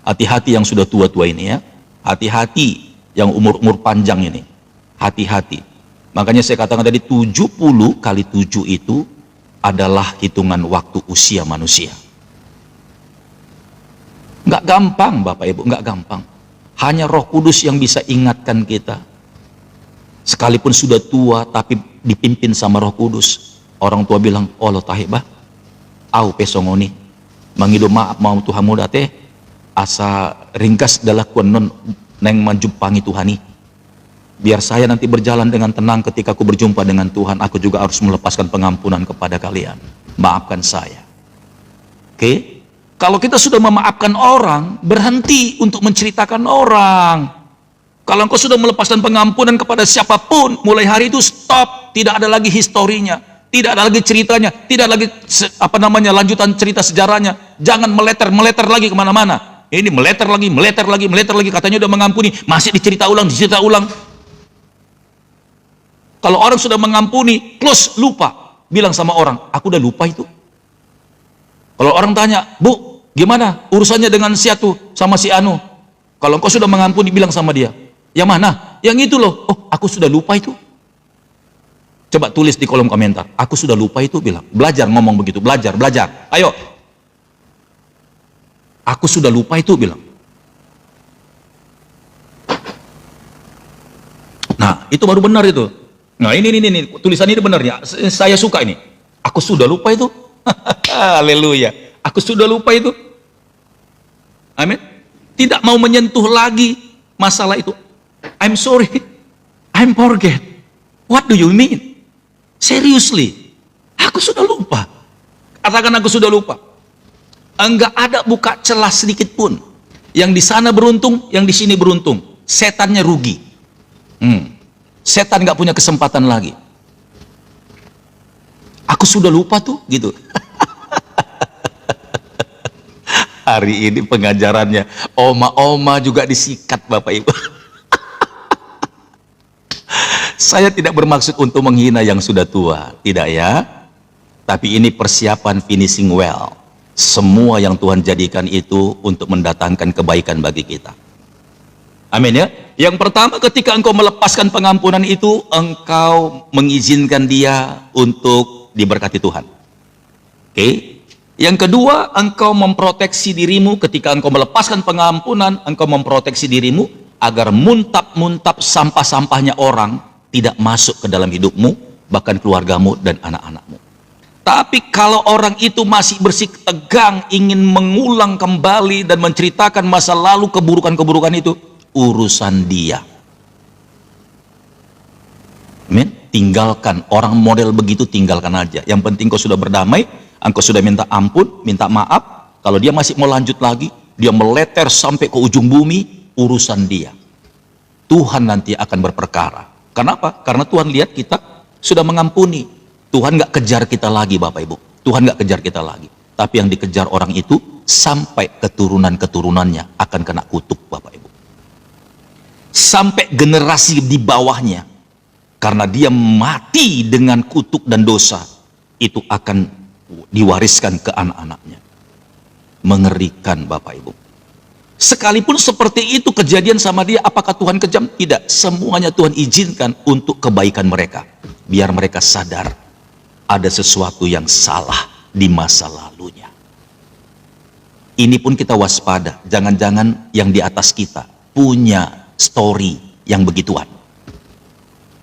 Hati-hati yang sudah tua-tua ini ya. Hati-hati yang umur-umur panjang ini. Hati-hati. Makanya saya katakan tadi 70 kali 7 itu adalah hitungan waktu usia manusia. Nggak gampang, Bapak Ibu, nggak gampang. Hanya Roh Kudus yang bisa ingatkan kita. Sekalipun sudah tua tapi dipimpin sama Roh Kudus. Orang tua bilang, "Oh lo tahibah, au pesongoni, mangido maaf mau Tuhan muda teh, asa ringkas dalam kuanon neng manjupangi Tuhani. Biar saya nanti berjalan dengan tenang ketika aku berjumpa dengan Tuhan, aku juga harus melepaskan pengampunan kepada kalian. Maafkan saya." Oke? Kalau kita sudah memaafkan orang, berhenti untuk menceritakan orang. Kalau engkau sudah melepaskan pengampunan kepada siapapun, mulai hari itu stop, tidak ada lagi historinya, tidak ada lagi ceritanya, tidak ada lagi lanjutan cerita sejarahnya. Jangan meleter lagi kemana-mana. Ini meleter lagi, katanya udah mengampuni, masih dicerita ulang. Kalau orang sudah mengampuni, close, lupa, bilang sama orang, aku udah lupa itu. Kalau orang tanya, Bu, gimana urusannya dengan si Atu sama si Anu? Kalau engkau sudah mengampuni, bilang sama dia, yang mana? Yang itu loh. Oh, aku sudah lupa itu. Coba tulis di kolom komentar. Aku sudah lupa itu, bilang. Belajar ngomong begitu. Belajar. Ayo. Aku sudah lupa itu, bilang. Nah, itu baru benar itu. Nah, ini tulisan ini benar ya. Saya suka ini. Aku sudah lupa itu. Haleluya. Aku sudah lupa itu. Amin. Tidak mau menyentuh lagi masalah itu. I'm sorry. I'm forget. What do you mean? Seriously. Aku sudah lupa. Katakan aku sudah lupa. Enggak ada buka celah sedikit pun. Yang di sana beruntung, yang di sini beruntung. Setannya rugi. Setan nggak punya kesempatan lagi. Aku sudah lupa tuh, gitu. Hari ini pengajarannya, oma-oma juga disikat Bapak Ibu. Saya tidak bermaksud untuk menghina yang sudah tua, tidak ya. Tapi ini persiapan finishing well. Semua yang Tuhan jadikan itu untuk mendatangkan kebaikan bagi kita. Amin ya. Yang pertama, ketika engkau melepaskan pengampunan itu, engkau mengizinkan dia untuk diberkati Tuhan. Oke. Yang kedua, engkau memproteksi dirimu. Ketika engkau melepaskan pengampunan, engkau memproteksi dirimu agar muntap-muntap sampah-sampahnya orang tidak masuk ke dalam hidupmu, bahkan keluargamu dan anak-anakmu. Tapi kalau orang itu masih bersiketegang ingin mengulang kembali dan menceritakan masa lalu keburukan-keburukan itu, urusan dia. Amin. Tinggalkan orang model begitu, tinggalkan aja. Yang penting kau sudah berdamai, engkau sudah minta ampun, minta maaf. Kalau dia masih mau lanjut lagi, dia meleter sampai ke ujung bumi, urusan dia. Tuhan nanti akan berperkara. Kenapa? Karena Tuhan lihat kita sudah mengampuni. Tuhan nggak kejar kita lagi Bapak Ibu. Tuhan nggak kejar kita lagi. Tapi yang dikejar orang itu sampai keturunan-keturunannya akan kena kutuk Bapak Ibu. Sampai generasi di bawahnya. Karena dia mati dengan kutuk dan dosa. Itu akan diwariskan ke anak-anaknya. Mengerikan Bapak Ibu. Sekalipun seperti itu kejadian sama dia, apakah Tuhan kejam? Tidak. Semuanya Tuhan izinkan untuk kebaikan mereka. Biar mereka sadar ada sesuatu yang salah di masa lalunya. Ini pun kita waspada. Jangan-jangan yang di atas kita punya story yang begituan.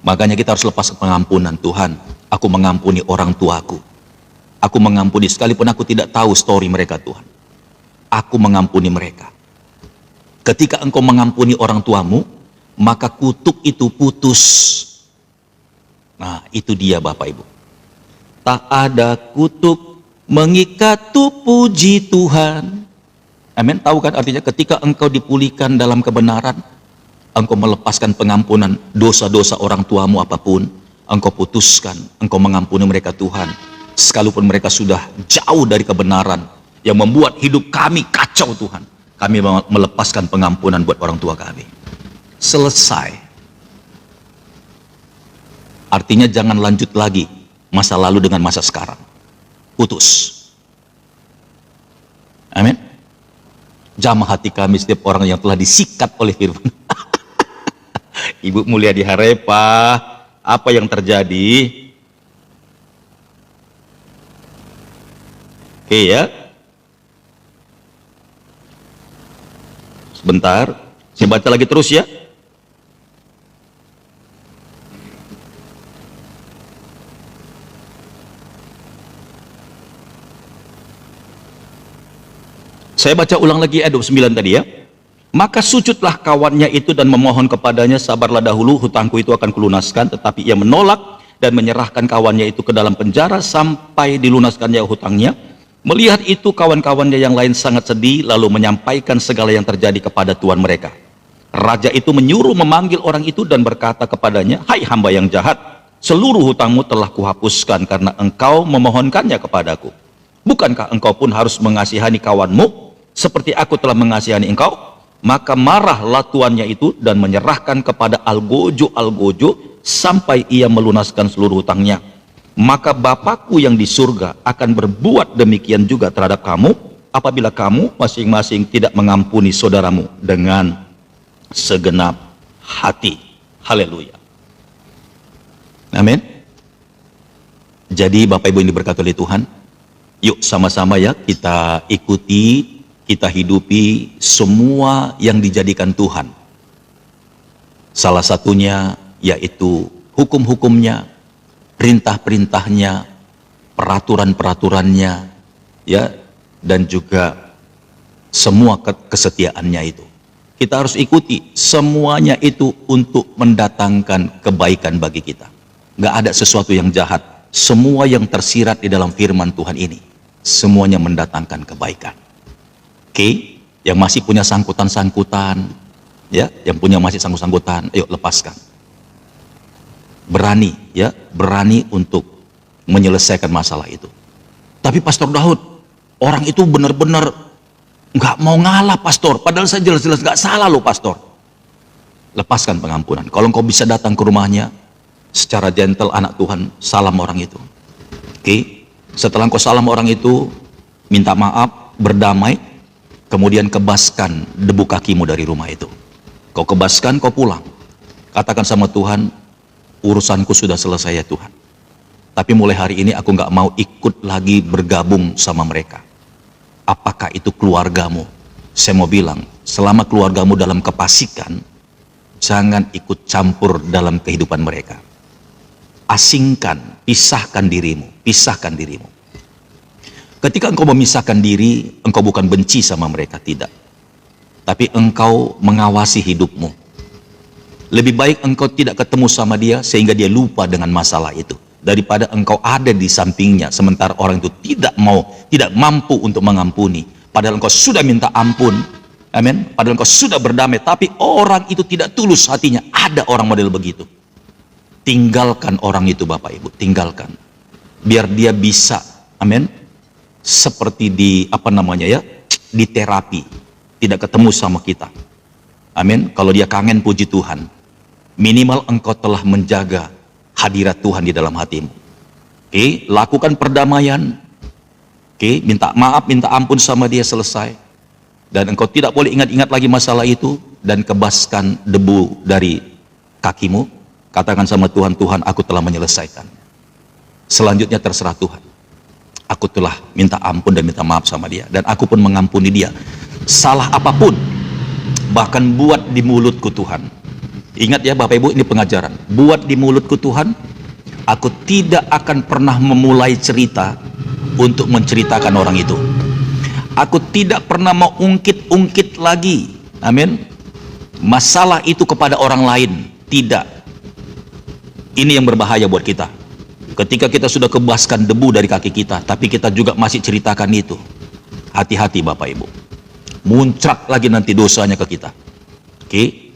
Makanya kita harus lepas pengampunan. Tuhan, aku mengampuni orang tuaku. Aku mengampuni sekalipun aku tidak tahu story mereka Tuhan. Aku mengampuni mereka. Ketika engkau mengampuni orang tuamu, maka kutuk itu putus. Nah, itu dia Bapak Ibu. Tak ada kutuk mengikat tu puji Tuhan. Amin. Tahu kan artinya ketika engkau dipulihkan dalam kebenaran, engkau melepaskan pengampunan dosa-dosa orang tuamu apapun, engkau putuskan, engkau mengampuni mereka Tuhan. Sekalipun mereka sudah jauh dari kebenaran yang membuat hidup kami kacau Tuhan. Kami melepaskan pengampunan buat orang tua kami. Selesai. Artinya jangan lanjut lagi masa lalu dengan masa sekarang. Putus. Amin. Jamah hati kami setiap orang yang telah disikat oleh firman. Ibu mulia di Harepa, apa yang terjadi? Oke ya. Sebentar, saya baca lagi terus ya. Saya baca ulang lagi ayat 29 tadi ya. Maka sujudlah kawannya itu dan memohon kepadanya, sabarlah dahulu, hutangku itu akan kulunaskan. Tetapi ia menolak dan menyerahkan kawannya itu ke dalam penjara sampai dilunaskannya hutangnya. Melihat itu kawan-kawannya yang lain sangat sedih, lalu menyampaikan segala yang terjadi kepada tuan mereka. Raja itu menyuruh memanggil orang itu dan berkata kepadanya, hai hamba yang jahat, seluruh hutangmu telah kuhapuskan karena engkau memohonkannya kepadaku. Bukankah engkau pun harus mengasihani kawanmu seperti aku telah mengasihani engkau? Maka marahlah tuannya itu dan menyerahkan kepada algojo sampai ia melunaskan seluruh hutangnya. Maka Bapakku yang di surga akan berbuat demikian juga terhadap kamu apabila kamu masing-masing tidak mengampuni saudaramu dengan segenap hati. Haleluya. Amin. Jadi Bapak Ibu yang diberkati oleh Tuhan, yuk sama-sama ya kita ikuti, kita hidupi semua yang dijadikan Tuhan. Salah satunya yaitu hukum-hukumnya, perintah-perintahnya, peraturan-peraturannya, ya, dan juga semua kesetiaannya itu. Kita harus ikuti semuanya itu untuk mendatangkan kebaikan bagi kita. Nggak ada sesuatu yang jahat. Semua yang tersirat di dalam firman Tuhan ini, semuanya mendatangkan kebaikan. Oke, yang masih punya sangkutan-sangkutan, ya, yang punya masih sangkut-sangkutan, ayo lepaskan. Berani, ya, berani untuk menyelesaikan masalah itu. Tapi Pastor Daud, orang itu benar-benar nggak mau ngalah, Pastor. Padahal saya jelas-jelas nggak salah loh, Pastor. Lepaskan pengampunan. Kalau engkau bisa datang ke rumahnya secara gentle, anak Tuhan, salam orang itu. Oke, setelah engkau salam orang itu, minta maaf, berdamai, kemudian kebaskan debu kakimu dari rumah itu. Kau kebaskan, kau pulang. Katakan sama Tuhan, urusanku sudah selesai ya Tuhan. Tapi mulai hari ini aku nggak mau ikut lagi bergabung sama mereka. Apakah itu keluargamu? Saya mau bilang, selama keluargamu dalam kefasikan, jangan ikut campur dalam kehidupan mereka. Asingkan, pisahkan dirimu, pisahkan dirimu. Ketika engkau memisahkan diri, engkau bukan benci sama mereka, tidak. Tapi engkau mengawasi hidupmu. Lebih baik engkau tidak ketemu sama dia sehingga dia lupa dengan masalah itu, daripada engkau ada di sampingnya sementara orang itu tidak mampu untuk mengampuni. Padahal engkau sudah minta ampun, amin. Padahal engkau sudah berdamai, tapi orang itu tidak tulus hatinya. Ada orang model begitu. Tinggalkan orang itu, Bapak Ibu, tinggalkan. Biar dia bisa, amin, seperti di di terapi, tidak ketemu sama kita. Amin. Kalau dia kangen, puji Tuhan, minimal engkau telah menjaga hadirat Tuhan di dalam hatimu. Oke, lakukan perdamaian. Oke, minta maaf, minta ampun sama dia, selesai. Dan engkau tidak boleh ingat-ingat lagi masalah itu, dan kebaskan debu dari kakimu. Katakan sama Tuhan, Tuhan, aku telah menyelesaikan. Selanjutnya terserah Tuhan. Aku telah minta ampun dan minta maaf sama dia, dan aku pun mengampuni dia. Salah apapun, bahkan buat di mulutku Tuhan. Ingat ya Bapak Ibu, ini pengajaran. Buat di mulutku Tuhan, aku tidak akan pernah memulai cerita untuk menceritakan orang itu. Aku tidak pernah mau ungkit-ungkit lagi, amin, masalah itu kepada orang lain. Tidak. Ini yang berbahaya buat kita. Ketika kita sudah kebaskan debu dari kaki kita, tapi kita juga masih ceritakan itu. Hati-hati Bapak Ibu. Muncrat lagi nanti dosanya ke kita. Oke?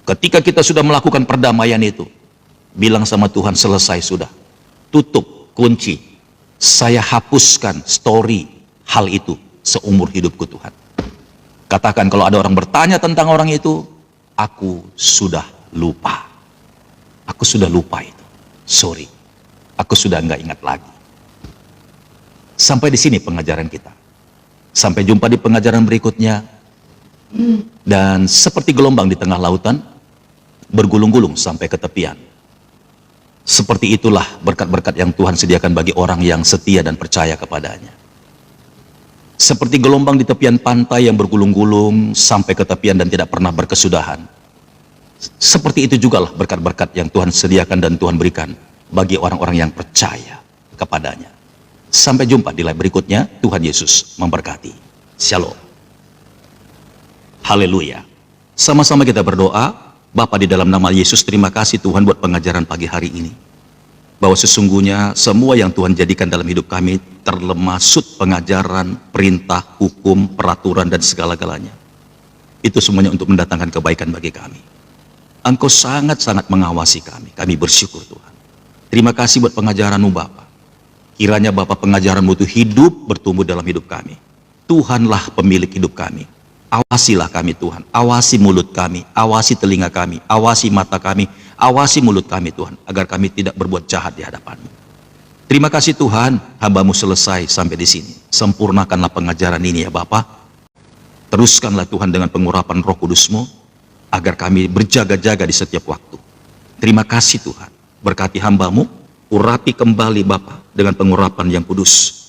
Ketika kita sudah melakukan perdamaian itu, bilang sama Tuhan, selesai sudah. Tutup, kunci. Saya hapuskan story hal itu seumur hidupku Tuhan. Katakan kalau ada orang bertanya tentang orang itu, aku sudah lupa. Aku sudah lupa itu. Sorry. Aku sudah nggak ingat lagi. Sampai di sini pengajaran kita. Sampai jumpa di pengajaran berikutnya. Dan seperti gelombang di tengah lautan, bergulung-gulung sampai ke tepian. Seperti itulah berkat-berkat yang Tuhan sediakan bagi orang yang setia dan percaya kepadanya. Seperti gelombang di tepian pantai yang bergulung-gulung sampai ke tepian dan tidak pernah berkesudahan. Seperti itu juga lah berkat-berkat yang Tuhan sediakan dan Tuhan berikan bagi orang-orang yang percaya kepadanya. Sampai jumpa di live berikutnya. Tuhan Yesus memberkati. Shalom. Haleluya. Sama-sama kita berdoa. Bapa, di dalam nama Yesus, terima kasih Tuhan buat pengajaran pagi hari ini. Bahwa sesungguhnya semua yang Tuhan jadikan dalam hidup kami termasuk pengajaran, perintah, hukum, peraturan, dan segala-galanya. Itu semuanya untuk mendatangkan kebaikan bagi kami. Engkau sangat-sangat mengawasi kami. Kami bersyukur Tuhan. Terima kasih buat pengajaran-Mu Bapa. Kiranya Bapa pengajaran-Mu itu hidup, bertumbuh dalam hidup kami. Tuhanlah pemilik hidup kami. Awasilah kami Tuhan. Awasi mulut kami. Awasi telinga kami. Awasi mata kami. Awasi mulut kami Tuhan. Agar kami tidak berbuat jahat di hadapan-Mu. Terima kasih Tuhan. Hamba-Mu selesai sampai di sini. Sempurnakanlah pengajaran ini ya Bapa. Teruskanlah Tuhan dengan pengurapan Roh Kudus-Mu. Agar kami berjaga-jaga di setiap waktu. Terima kasih Tuhan. Berkati hamba-Mu, urapi kembali Bapa dengan pengurapan yang kudus.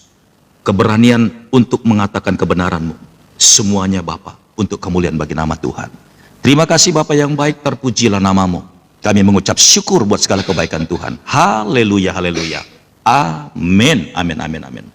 Keberanian untuk mengatakan kebenaran-Mu. Semuanya Bapa untuk kemuliaan bagi nama Tuhan. Terima kasih Bapa yang baik, terpujilah nama-Mu. Kami mengucap syukur buat segala kebaikan Tuhan. Haleluya, haleluya. Amin, amin, amin, amin.